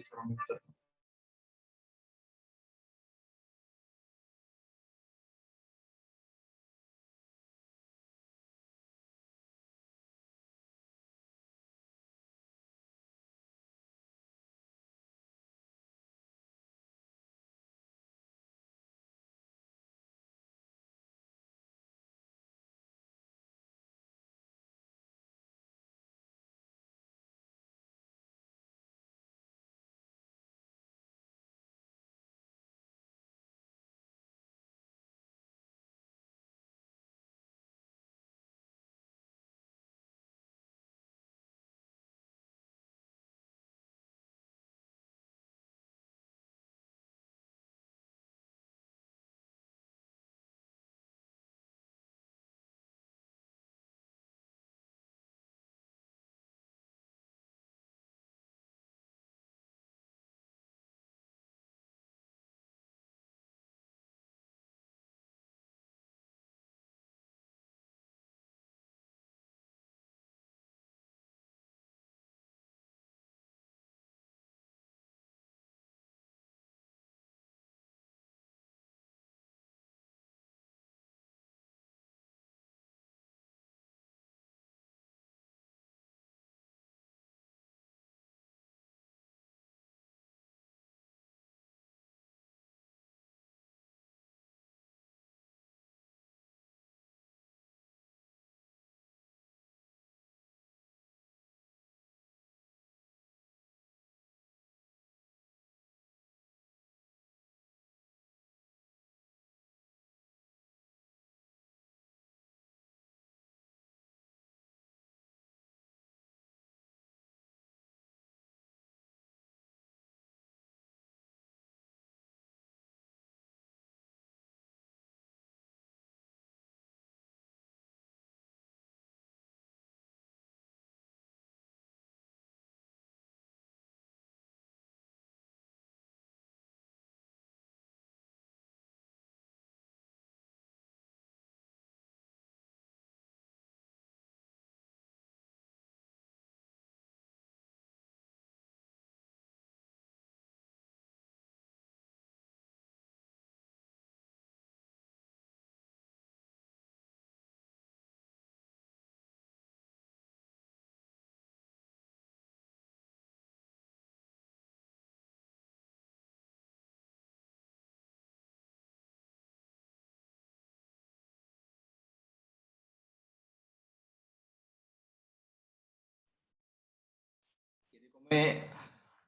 मैं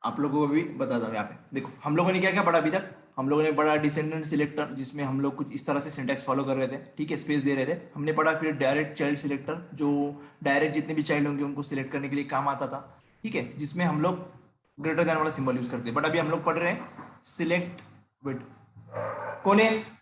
आप लोगों को भी बताता हूँ। यहाँ पे देखो हम लोगों ने क्या क्या पढ़ा अभी तक। हम लोगों ने पढ़ा डिसेंडेंट सिलेक्टर, जिसमें हम लोग कुछ इस तरह से सिंटैक्स फॉलो कर रहे थे, ठीक है, स्पेस दे रहे थे। हमने पढ़ा फिर डायरेक्ट चाइल्ड सिलेक्टर, जो डायरेक्ट जितने भी चाइल्ड होंगे उनको सिलेक्ट करने के लिए काम आता था, ठीक है, जिसमें हम लोग ग्रेटर देन वाला सिंबल यूज करते हैं। बट अभी हम लोग पढ़ रहे हैं सिलेक्ट, वेट कौन है?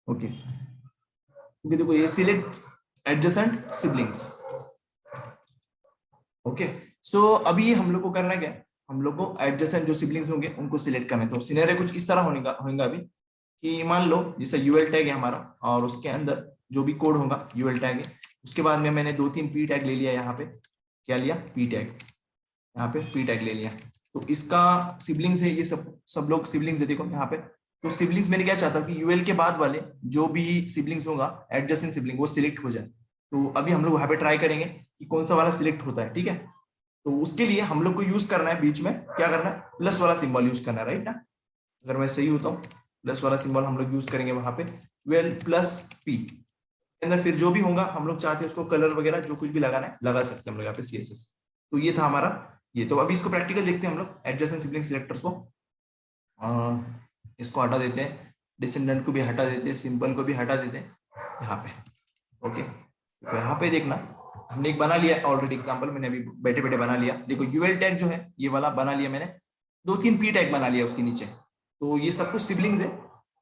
ओके ओके, देखो ये सिलेक्ट एडजेसेंट सिबलिंग्स। ओके, सो अभी हम लोग को करना क्या है, हम लोग को एडजेसेंट जो सिबलिंग्स होंगे उनको सिलेक्ट करना है। तो सिनेरियो कुछ इस तरह होगा अभी, कि मान लो जैसे यूएल टैग है हमारा, और उसके अंदर जो भी कोड होगा यूएल टैग है, उसके बाद में मैंने 2-3 पी टैग ले लिया। यहाँ पे क्या लिया? P tag. यहाँ पे पी टैग ले लिया। तो इसका सिबलिंग्स है, ये सब लोग सिबलिंग्स है। देखो यहाँ पे तो सिबलिंग्स मैंने क्या चाहता हूँ कि यूएल के बाद वाले जो भी सिबलिंग्स होगा एडजेसेंट सिबलिंग वो सिलेक्ट हो जाए। तो अभी हम लोग वहां पे ट्राई करेंगे कि कौन सा वाला सिलेक्ट होता है, ठीक है। तो उसके लिए हम लोग को यूज करना है, बीच में क्या करना है, प्लस वाला सिंबल यूज करना है, राइट ना। अगर मैं सही होता हूँ, प्लस वाला सिंबल हम लोग यूज करेंगे वहां पे, वेल प्लस पी के अंदर फिर जो भी होगा हम लोग चाहते हैं उसको कलर वगैरह जो कुछ भी लगाना है लगा सकते हैं हम लोग यहाँ पे सीएसएस। तो ये था हमारा ये। तो अभी इसको प्रैक्टिकल देखते हैं हम लोग एडजेसेंट सिबलिंग सिलेक्टर्स को। इसको हटा देते हैं, डिसेंडेंट को भी हटा देते हैं, सिंपल को भी हटा देते हैं यहाँ पे। ओके, तो यहाँ पे देखना हमने एक बना लिया ऑलरेडी एग्जांपल, मैंने अभी बैठे बैठे बना लिया। देखो यूएल टैग जो है ये वाला बना लिया मैंने, 2-3 पी टैग बना लिया उसके नीचे। तो ये सब कुछ सिबलिंग्स है।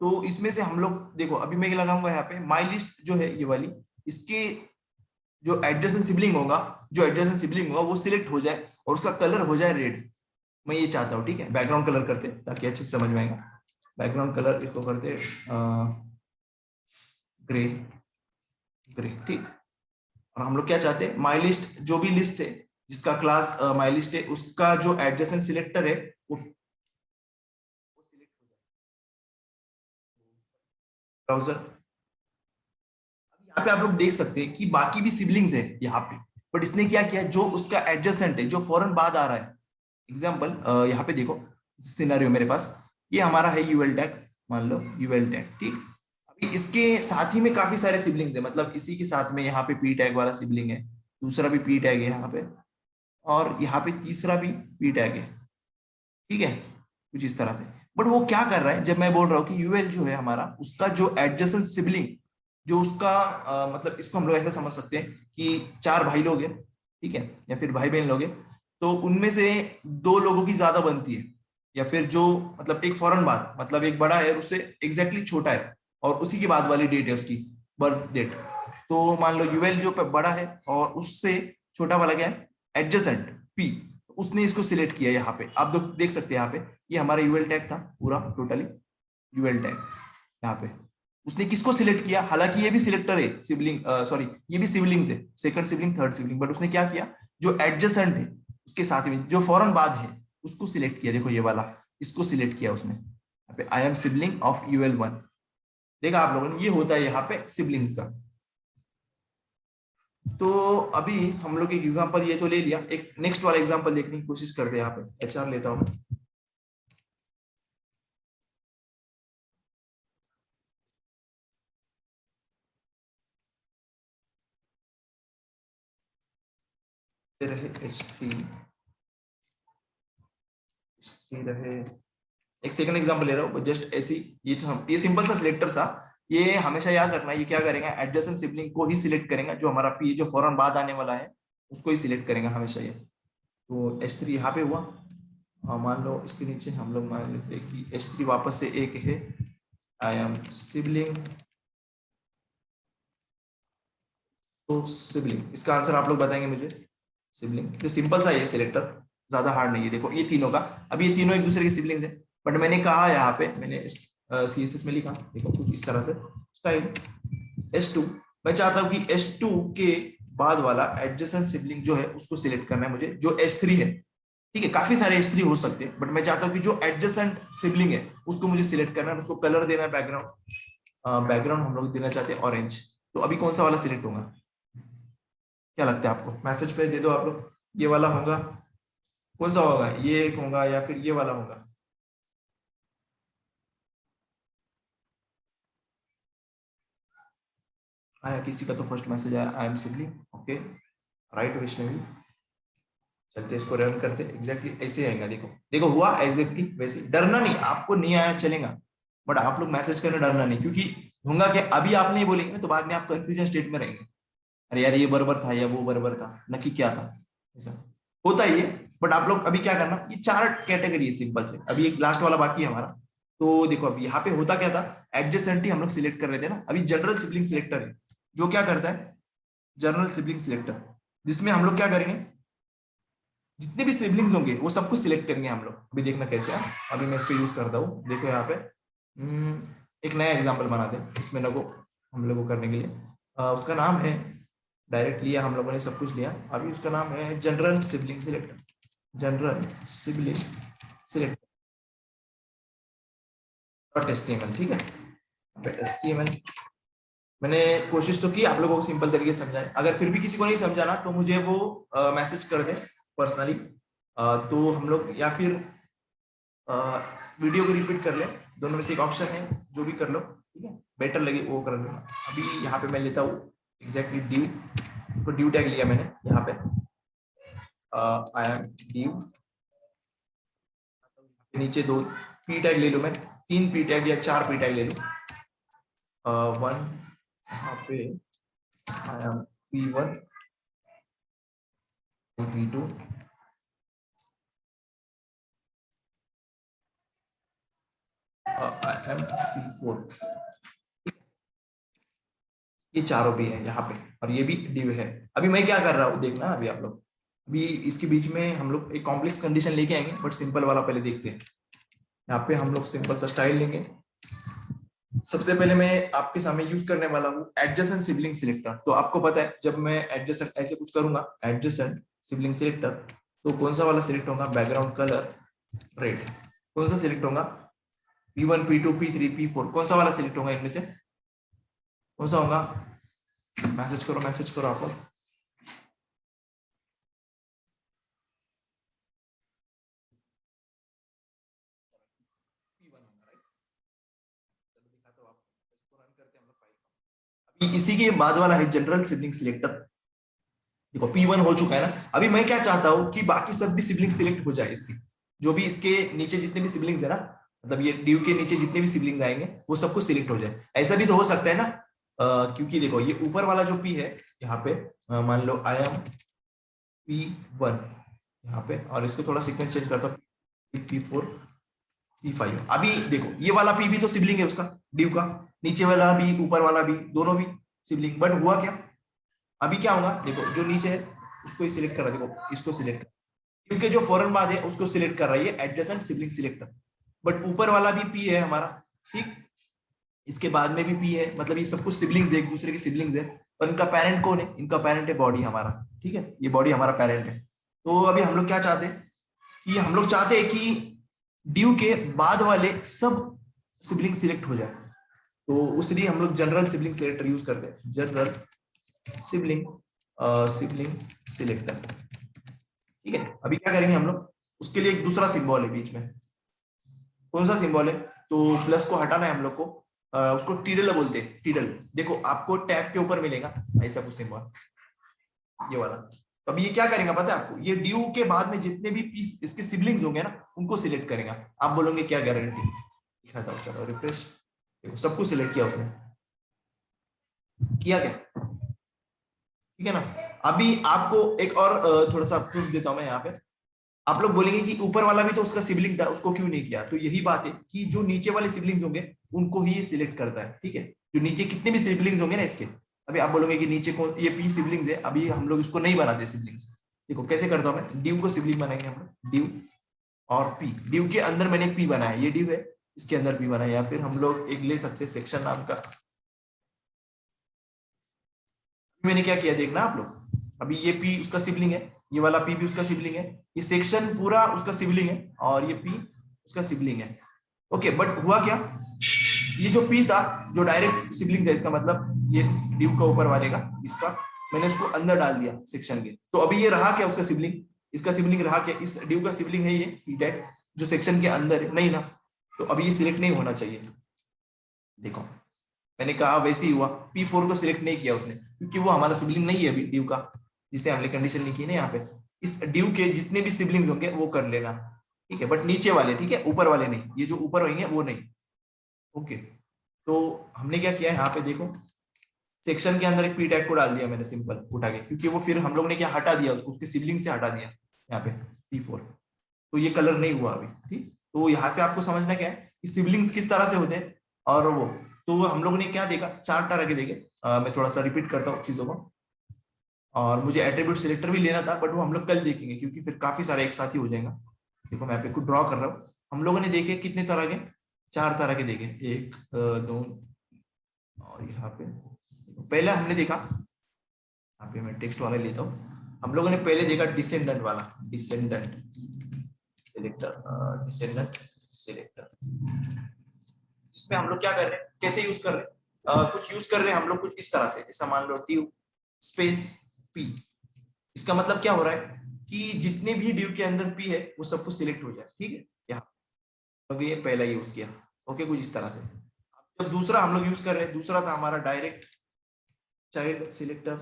तो इसमें से हम लोग देखो अभी मैं लगाऊंगा यहाँ पे माई लिस्ट जो है ये वाली, इसके जो एडजेसेंट सिबलिंग होगा, जो एडजेसेंट सिबलिंग होगा वो सिलेक्ट हो जाए और उसका कलर हो जाए रेड। मैं ये चाहता हूँ, ठीक है। बैकग्राउंड कलर करते ताकि अच्छे से समझ में आएगा। बैकग्राउंड कलर इसको करते ग्रे, ग्रे, ठीक। और हम लोग क्या चाहते हैं, माई लिस्ट जो भी लिस्ट है जिसका क्लास माई लिस्ट है उसका जो एडजेसेंट सिलेक्टर है वो सिलेक्ट हो जाए ब्राउजर। यहाँ पे आप लोग देख सकते हैं कि बाकी भी सिबलिंग्स है यहाँ पे, बट इसने क्या किया, जो उसका एडजेसेंट है जो फौरन बाद आ रहा है। एग्जाम्पल यहाँ पे देखो सिनेरियो मेरे पास ये हमारा है यूएल टैग, मान लो यूएल टैग, ठीक। अभी इसके साथ ही में काफी सारे सिबलिंग्स है, मतलब इसी के साथ में यहाँ पे पी टैग वाला सिबलिंग है, दूसरा भी पी टैग है यहाँ पे, और यहाँ पे तीसरा भी पी टैग है, ठीक है, कुछ इस तरह से। बट वो क्या कर रहा है, जब मैं बोल रहा हूँ कि यूएल जो है हमारा उसका जो एडजेसेंट सिबलिंग, जो उसका मतलब इसको हम लोग ऐसा समझ सकते हैं कि 4 भाई लोग हैं, ठीक है, या फिर भाई बहन लोग हैं, तो उनमें से 2 लोगों की ज्यादा बनती है, या फिर जो मतलब एक फौरन बाद, मतलब एक बड़ा है उससे एग्जैक्टली छोटा है और उसी के बाद वाली डेट है उसकी बर्थ डेट। तो मान लो यूएल जो बड़ा है और उससे छोटा वाला क्या है, एडजेसेंट पी, उसने इसको सिलेक्ट किया। यहाँ पे आप लोग देख सकते हैं, यहाँ पे ये हमारा यूएल टैग था पूरा टोटली यूएल टैग। यहाँ पे उसने किसको सिलेक्ट किया, हालांकि ये भी सिलेक्टर है सिबलिंग, सॉरी ये भी सिबलिंग्स है, second sibling third sibling, but उसने क्या किया, जो एडजेसेंट है उसके साथ में जो फौरन बाद है उसको सिलेक्ट किया। देखो ये वाला इसको सिलेक्ट किया उसने, यहाँ पे I am sibling of UL 1। देखा आप लोगों ने, ये होता है यहाँ पे सिबलिंग्स का। तो अभी हम लोग एक एग्जांपल ये तो ले लिया, एक नेक्स्ट वाला एग्जांपल देखने की कोशिश करते हैं। यहाँ पे एचआर लेता हूँ, रहे H3 रहे। एक सेकंड एग्जांपल ले रहा हूँ जस्ट ऐसी। ये तो हम ये सिंपल सा सिलेक्टर था, ये हमेशा याद रखना। ये क्या करेगा, एडजेसेंट सिबलिंग को ही सिलेक्ट करेगा, जो हमारा पी जो फौरन बाद आने वाला है उसको ही सिलेक्ट करेगा हमेशा ये। तो H3 यहाँ पे हुआ। मान लो इसके नीचे हम लोग मान लेते हैं कि H3 वापस से एक है, आई एम सिबलिंग, तो सिबलिंग इसका आंसर आप लोग बताएंगे मुझे। सिबलिंग तो सिंपल सा ये सिलेक्टर, ज्यादा हार्ड नहीं है। देखो ये तीनों का, अब ये तीनों एक दूसरे के सिबलिंग्स है, बट मैंने कहा यहाँ पे मैंने सीएसएस में लिखा, देखो कुछ इस तरह से स्टाइल S2। मैं चाहता हूँ कि S2 के बाद वाला एडजेसेंट सिबलिंग जो है उसको सिलेक्ट करना है मुझे, जो H3 है। ठीक है, काफी सारे H3 हो सकते हैं, बट मैं चाहता हूँ कि जो एडजेसेंट सिबलिंग है उसको मुझे सिलेक्ट करना है, उसको कलर देना है बैकग्राउंड। बैकग्राउंड हम लोग देना चाहते हैं ऑरेंज। तो अभी कौन सा वाला सिलेक्ट होगा, क्या लगता है आपको? मैसेज पे दे दो आप लोग, ये वाला होगा, कौन सा होगा, ये एक होगा या फिर ये वाला होगा? आया किसी का तो फर्स्ट मैसेज आया, आई am sibling, okay right Vaishnavi. चलते इसको रन करते, एग्जैक्टली ऐसे आएगा, देखो देखो हुआ एग्जैक्टली वैसे। डरना नहीं, आपको नहीं आया चलेगा, बट आप लोग मैसेज करने डरना नहीं, क्योंकि होगा कि अभी आप नहीं बोलेंगे तो बाद में आप कंफ्यूजन स्टेट में रहेंगे, अरे यार ये बराबर था या वो बराबर था, नक्की क्या था, ऐसा होता ही है। बट आप लोग अभी क्या करना, ये 4 कैटेगरी है सिंपल से, अभी एक लास्ट वाला बाकी है हमारा। तो देखो अभी यहाँ पे होता क्या था, एडजेसेंटी हम लोग सिलेक्ट कर रहे थे ना, अभी जनरल सिबलिंग सिलेक्टर है जो क्या करता है, जनरल सिबलिंग सिलेक्टर, जिसमें हम लोग क्या करेंगे, जितने भी सिबलिंग्स होंगे वो सब कुछ सिलेक्ट करेंगे हम लोग। अभी देखना कैसे है, अभी मैं इसको यूज करता हूँ, देखो यहाँ पे एक नया एग्जांपल बना दे इसमें लोगों, हम लोगों को करने के लिए। उसका नाम है, डायरेक्ट लिया हम लोगों ने, सब कुछ लिया, अभी उसका नाम है general sibling selector, general sibling selector dot HTML. ठीक है, एचटीएमएल मैंने कोशिश तो की आप लोगों को सिंपल तरीके से समझाए, अगर फिर भी किसी को नहीं समझाना तो मुझे वो मैसेज कर दे पर्सनली, तो हम लोग या फिर वीडियो को रिपीट कर ले, दोनों में से एक ऑप्शन है, जो भी कर लो, ठीक है, बेटर लगे वो कर लो। अभी यहाँ पे मैं लेता हूँ एग्जैक्टली ड्यू, तो ड्यू टैग लिया मैंने यहाँ पे, आई एम ड्यू, नीचे 2 पी टैग ले लूँ मैं, 3 पी टैग या 4 पी टैग ले लूँ, 1 यहाँ पे I M P1 P2 I am P4, ये चारों भी है यहाँ पे, और ये भी डिव है। अभी मैं क्या कर रहा हूँ देखना, अभी आप लोग, अभी इसके बीच में हम लोग एक कॉम्प्लेक्स कंडीशन लेके आएंगे, बट सिंपल वाला पहले देखते हैं। यहाँ पे हम लोग सिंपल सा स्टाइल लेंगे। सबसे पहले मैं आपके सामने यूज करने वाला हूँ एडजेसेंट सिबलिंग सिलेक्टर। तो आपको पता है जब मैं एडजेसेंट ऐसे कुछ करूंगा, एडजेसेंट सिबलिंग सिलेक्टर, तो कौन सा वाला सिलेक्ट होगा, बैकग्राउंड कलर रेड, कौन सा सिलेक्ट होगा, P1 P2 P3 P4, कौन सा वाला सिलेक्ट होगा इनमें से, कौन सा होगा? मैसेज करो आप लोग। अभी इसी के बाद वाला है जनरल सिबलिंग सिलेक्टर। देखो P1 हो चुका है ना, अभी मैं क्या चाहता हूँ कि बाकी सब भी सिबलिंग सिलेक्ट हो जाए इसकी, जो भी इसके नीचे जितने भी सिबलिंग्स है ना, मतलब ये ड्यू के नीचे जितने भी सिबलिंग्स आएंगे वो सब कुछ सिलेक्ट हो जाए। ऐसा भी तो हो सकता है ना, क्योंकि देखो ये ऊपर वाला जो P है यहाँ पे, मान लो आई एम P1 यहाँ पे, और इसको थोड़ा सीक्वेंस चेंज करता हूँ, P4 P5। अभी देखो ये वाला P भी तो सिबलिंग है उसका, ड्यू का, नीचे वाला भी ऊपर वाला भी, दोनों भी सिबलिंग। बट हुआ क्या, अभी क्या होगा, देखो जो नीचे है उसको ही सिलेक्ट कर रहा है, देखो इसको सिलेक्ट कर, क्योंकि जो फॉरन बाद है उसको सिलेक्ट कर रहा है ये एडजेसेंट सिबलिंग सिलेक्टर। बट ऊपर वाला भी P है हमारा, ठीक, इसके बाद में भी P है, मतलब ये सब कुछ सिबलिंग्स है, एक दूसरे के सिबलिंग्स है। और इनका पेरेंट कौन है, इनका पेरेंट है बॉडी हमारा, ठीक है, ये बॉडी हमारा पेरेंट है। तो अभी हम लोग क्या चाहते हैं कि हम लोग चाहते हैं कि ड्यू के बाद वाले सब सिबलिंग सिलेक्ट हो जाए, तो उसलिए हम लोग जनरल सिबलिंग सिलेक्टर यूज करते हैं, जनरल सिबलिंग सिबलिंग सिलेक्टर। ठीक है, अभी क्या करेंगे हम लोग, उसके लिए एक दूसरा सिंबल है बीच में, कौन सा सिंबल है, तो प्लस को हटाना है हम लोग को, उसको टीडल बोलते हैं, टीडल। देखो आपको टैब के ऊपर मिलेगा ऐसा कुछ सिंबल, ये वाला। तो अभी ये क्या करेगा पता है आपको, ये ड्यू के बाद में जितने भी पीस इसके सिबलिंग्स होंगे ना उनको सिलेक्ट करेगा। आप बोलोगे क्या गारंटी, दिखाता हूँ, चलो रिफ्रेश, देखो सब कुछ सिलेक्ट किया उसने, किया क्या, ठीक है ना। अभी आपको एक और थोड़ा सा प्रूफ देता हूं मैं यहाँ पे। आप लोग बोलेंगे कि ऊपर वाला भी तो उसका सिबलिंग था, उसको क्यों नहीं किया, तो यही बात है कि जो नीचे वाले सिबलिंग्स होंगे उनको ही ये सिलेक्ट करता है, ठीक है, जो नीचे कितने भी सिबलिंग्स होंगे ना इसके। अभी आप बोलोगे कि नीचे कौन, ये P सिबलिंग्स है, अभी हम लोग इसको नहीं बनाते सिबलिंग्स। देखो कैसे करता हूं मैं, ड्यू को सिबलिंग बनाएंगे हम लोग, ड्यू और P, ड्यू के अंदर मैंने P बनाया, ये ड्यू है, इसके अंदर P बनाया, या फिर हम लोग एक ले सकते हैं सेक्शन नाम का। मैंने क्या किया देखना आप लोग, अभी ये P उसका सिबलिंग है, ये वाला पी भी उसका सिबलिंग है, ये सेक्शन पूरा उसका सिबलिंग है, और ये पी उसका सिबलिंग है। ओके, बट हुआ क्या, ये जो पी था जो डायरेक्ट सिबलिंग था, इसका मतलब ये ड्यू का ऊपर वाले का, इसका मैंने उसको अंदर डाल दिया सेक्शन के, तो अभी ये रहा क्या उसका सिबलिंग, इसका सिबलिंग रहा क्या, इस ड्यू का सिबलिंग है ये पी डैट जो सेक्शन के अंदर है, नहीं ना, तो अभी ये सिलेक्ट नहीं होना चाहिए। देखो मैंने कहा वैसे ही हुआ, P4 को सिलेक्ट नहीं किया उसने क्योंकि वो हमारा सिबलिंग नहीं है अभी ड्यू का, जिसे हमने कंडीशन लिखी है ना यहाँ पे, इस ड्यू के जितने भी सिबलिंग होंगे वो कर लेना, ठीक है, बट नीचे वाले, ठीक है, ऊपर वाले नहीं, ये जो ऊपर होंगे वो नहीं। ओके, तो हमने क्या किया यहाँ पे देखो, सेक्शन के अंदर एक पी टैग को डाल दिया मैंने सिंपल उठा के, क्योंकि वो फिर हम लोग ने क्या हटा दिया उसको, उसके सिबलिंग से हटा दिया यहाँ पे P4, तो ये कलर नहीं हुआ अभी, ठीक। तो यहाँ से आपको समझना क्या है कि सिबलिंग्स किस तरह से होते हैं, और वो तो हम लोग ने क्या देखा, 4 तरह के देखे। मैं थोड़ा सा रिपीट करता हूँ चीजों को, और मुझे एट्रीब्यूट सिलेक्टर भी लेना था, बट वो हम लोग कल देखेंगे क्योंकि फिर काफी सारे एक साथ ही हो जाएगा। देखो मैं पे कुछ ड्रॉ कर रहा हूँ, हम लोगों ने देखे कितने तरह के, 4 तरह के देखे, 1 2, और यहाँ पे पहले हमने देखा, यहाँ पे मैं टेक्स्ट वाला लेता हूँ, हम लोगों ने पहले देखा डिसेंडेंट वाला, डिसेंडेंट सिलेक्टर, डिसेंडेंट सिलेक्टर, इसमें हम लोग क्या कर रहे हैं, कैसे यूज कर रहे हैं, कुछ यूज कर रहे हैं हम लोग कुछ इस तरह से, जैसा मान लो ड्यू स्पेस पी, इसका मतलब क्या हो रहा है कि जितने भी ड्यू के अंदर पी है वो सब कुछ सिलेक्ट हो जाए, ठीक है, यहाँ तो ये पहला यूज किया। ओके, कुछ इस तरह से। जब दूसरा हम लोग यूज कर रहे हैं, दूसरा था हमारा डायरेक्ट चाइल्ड सिलेक्टर,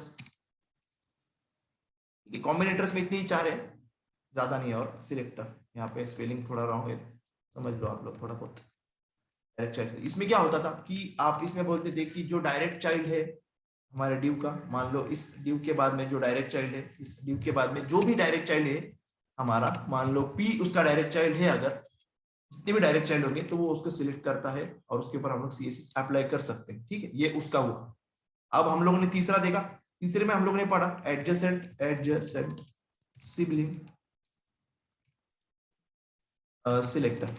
कॉम्बिनेटर्स में इतनी ही 4 है, ज्यादा नहीं है, और सिलेक्टर, यहाँ पे स्पेलिंग थोड़ा रॉन्ग है, समझ लो आप लोग थोड़ा बहुत। डायरेक्ट चाइल्ड, इसमें क्या होता था कि आप इसमें बोलते थे कि जो डायरेक्ट चाइल्ड है हमारे ड्यू का, मान लो इस ड्यू के बाद में जो डायरेक्ट चाइल्ड है, इस ड्यू के बाद में जो भी डायरेक्ट चाइल्ड है हमारा, मान लो पी उसका डायरेक्ट चाइल्ड है, अगर जितने भी डायरेक्ट चाइल्ड होंगे तो वो उसको सिलेक्ट करता है, और उसके ऊपर हम लोग CSS अप्लाई कर सकते हैं, ठीक है, ये उसका हुआ। अब हम लोगों ने तीसरा देखा, तीसरे में हम लोगों ने पढ़ा एडजेसेंट, एडजेसेंट सिबलिंग सिलेक्टर,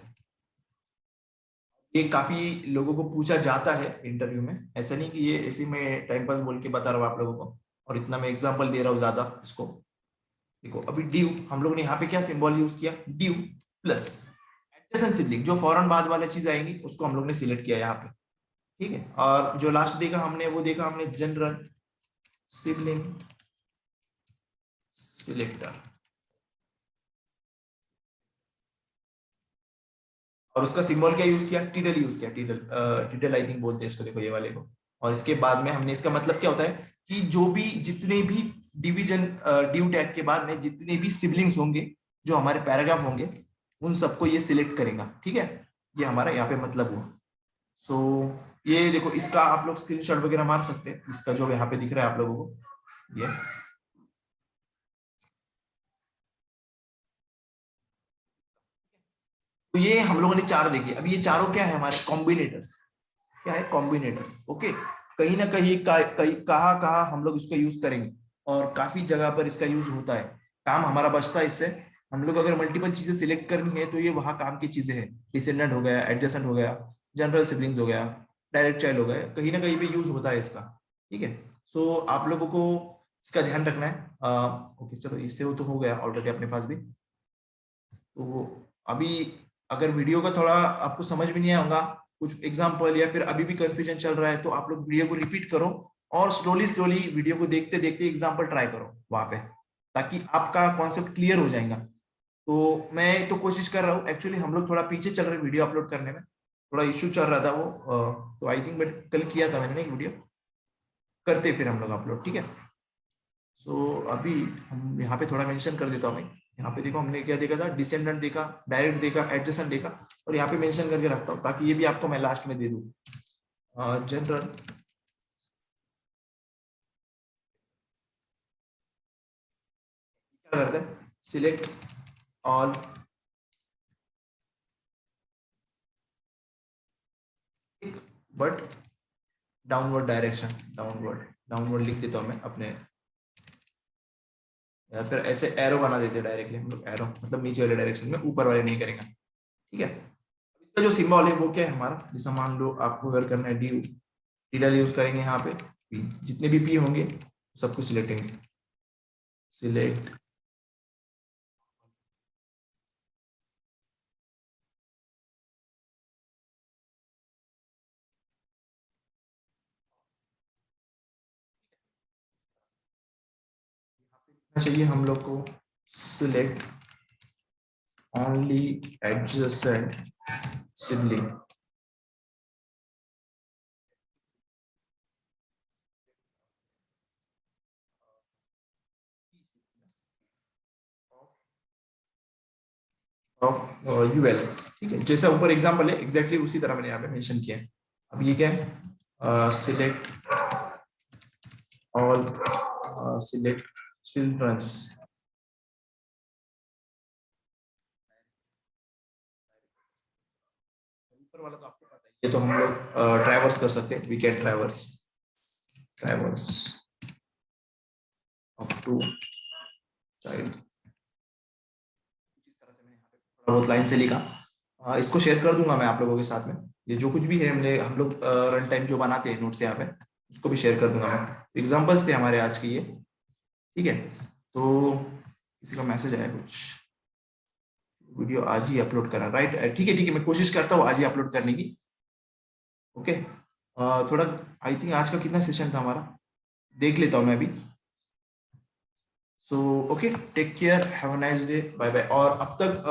ये काफी लोगों को पूछा जाता है इंटरव्यू में, ऐसा नहीं कि ये ऐसे में टाइम पास बोल के बता रहा हूँ आप लोगों को, और इतना मैं एग्जांपल दे रहा हूँ ज्यादा इसको। देखो अभी ड्यू हम लोग ने यहाँ पे क्या सिंबल यूज किया, ड्यू प्लस एडजेसेंट सिबलिंग, जो फौरन बाद वाले चीज आएंगी उसको हम लोग ने सिलेक्ट किया यहाँ पे, ठीक है। और जो लास्ट देखा हमने, वो देखा हमने जनरल सिबलिंग सिलेक्टर, और उसका सिंबल क्या यूज किया, टिडल यूज किया, टिडल, टिडल आई थिंक बोलते हैं इसको, देखो ये वाले को। और इसके बाद में हमने, इसका मतलब क्या होता है कि जो भी जितने भी डिवीजन ड्यू टैग के बाद में जितने भी सिबलिंग्स होंगे जो हमारे पैराग्राफ होंगे उन सबको ये सिलेक्ट करेगा, ठीक है, ये हमारा यहाँ पे मतलब हुआ। सो ये देखो, इसका आप लोग स्क्रीनशॉट वगैरह मार सकते हैं, इसका जो यहाँ पे दिख रहा है आप लोगों को, ये तो ये हम लोगों ने 4 देखी। अब ये चारों क्या है हमारे कॉम्बिनेटर्स, क्या है कॉम्बिनेटर्स। ओके, कहीं ना कहाँ कहाँ हम लोग इसका यूज करेंगे, और काफी जगह पर इसका यूज होता है, काम हमारा बचता है इससे। हम लोग अगर मल्टीपल चीजें सिलेक्ट करनी है तो ये वहां काम की चीजें हैं, डिसेंडेंट हो गया, एडजेसेंट हो गया, जनरल सिबलिंग्स हो गया, डायरेक्ट चाइल्ड हो गया, कहीं ना कहीं पे यूज होता है इसका, ठीक है। सो आप लोगों को इसका ध्यान रखना है। ओके चलो, इससे तो हो गया ऑलरेडी अपने पास भी। तो अभी अगर वीडियो का थोड़ा आपको समझ में नहीं आएगा, कुछ एग्जांपल या फिर अभी भी कंफ्यूजन चल रहा है, तो आप लोग वीडियो को रिपीट करो, और स्लोली स्लोली वीडियो को देखते देखते एग्जांपल ट्राई करो वहां पे, ताकि आपका कॉन्सेप्ट क्लियर हो जाएगा। तो मैं तो कोशिश कर रहा हूँ, एक्चुअली हम लोग थोड़ा पीछे चल रहे वीडियो अपलोड करने में, थोड़ा इश्यू चल रहा था वो, तो आई थिंक बट कल किया था मैंने एक वीडियो, करते फिर हम लोग अपलोड, ठीक है। सो अभी हम यहाँ पे थोड़ा मेंशन कर देता हूँ मैं, यहाँ पे देखो हमने क्या देखा था, डिसेंडेंट देखा, डायरेक्ट देखा, एडजेसेंट देखा, और यहाँ पे मेंशन करके रखता हूँ ताकि ये भी आपको मैं लास्ट में दे दूँ। जनरल क्या करते हैं, select all, but downward direction, downward, downward लिख देता हूँ मैं अपने, या फिर ऐसे एरो बना देते हैं डायरेक्टली हम लोग, एरो मतलब नीचे वाले डायरेक्शन में, ऊपर वाले नहीं करेंगे, ठीक है। इसका जो सिंबल है वो क्या है हमारा, जैसा मान लो आपको अगर करना है डी, टीडल यूज करेंगे यहाँ पे, पी जितने भी पी होंगे सबको सिलेक्ट करेंगे, सिलेक्ट चाहिए हम लोग को select only adjacent sibling. Of UL, ठीक है, जैसा ऊपर एग्जांपल है एग्जैक्टली उसी तरह मैंने यहाँ पे मेंशन किया है। अब ये क्या है, सिलेक्ट ऑल सिलेक्ट चिल्ड्रंस, ऊपर वाला तो आपको पता है, ये तो हम लोग ट्रैवर्स कर सकते हैं, we can traverse up to child. इस तरह से मैंने यहाँ पे थोड़ा बहुत लाइन से लिखा, इसको शेयर कर दूंगा मैं आप लोगों के साथ में। ये जो कुछ भी है हमने हम लोग रन टाइम जो बनाते हैं नोट्स यहाँ पे, उसको भी शेयर कर दूंगा मैं। एग्जांपल्स थे हमारे आज के ये, ठीक है। तो किसी का मैसेज आया कुछ, वीडियो आज ही अपलोड करा, राइट, ठीक है, मैं कोशिश करता हूँ आज ही अपलोड करने की। ओके, थोड़ा आई थिंक आज का कितना सेशन था हमारा देख लेता हूँ मैं अभी। So okay, take care, have a nice day, bye bye. और अब तक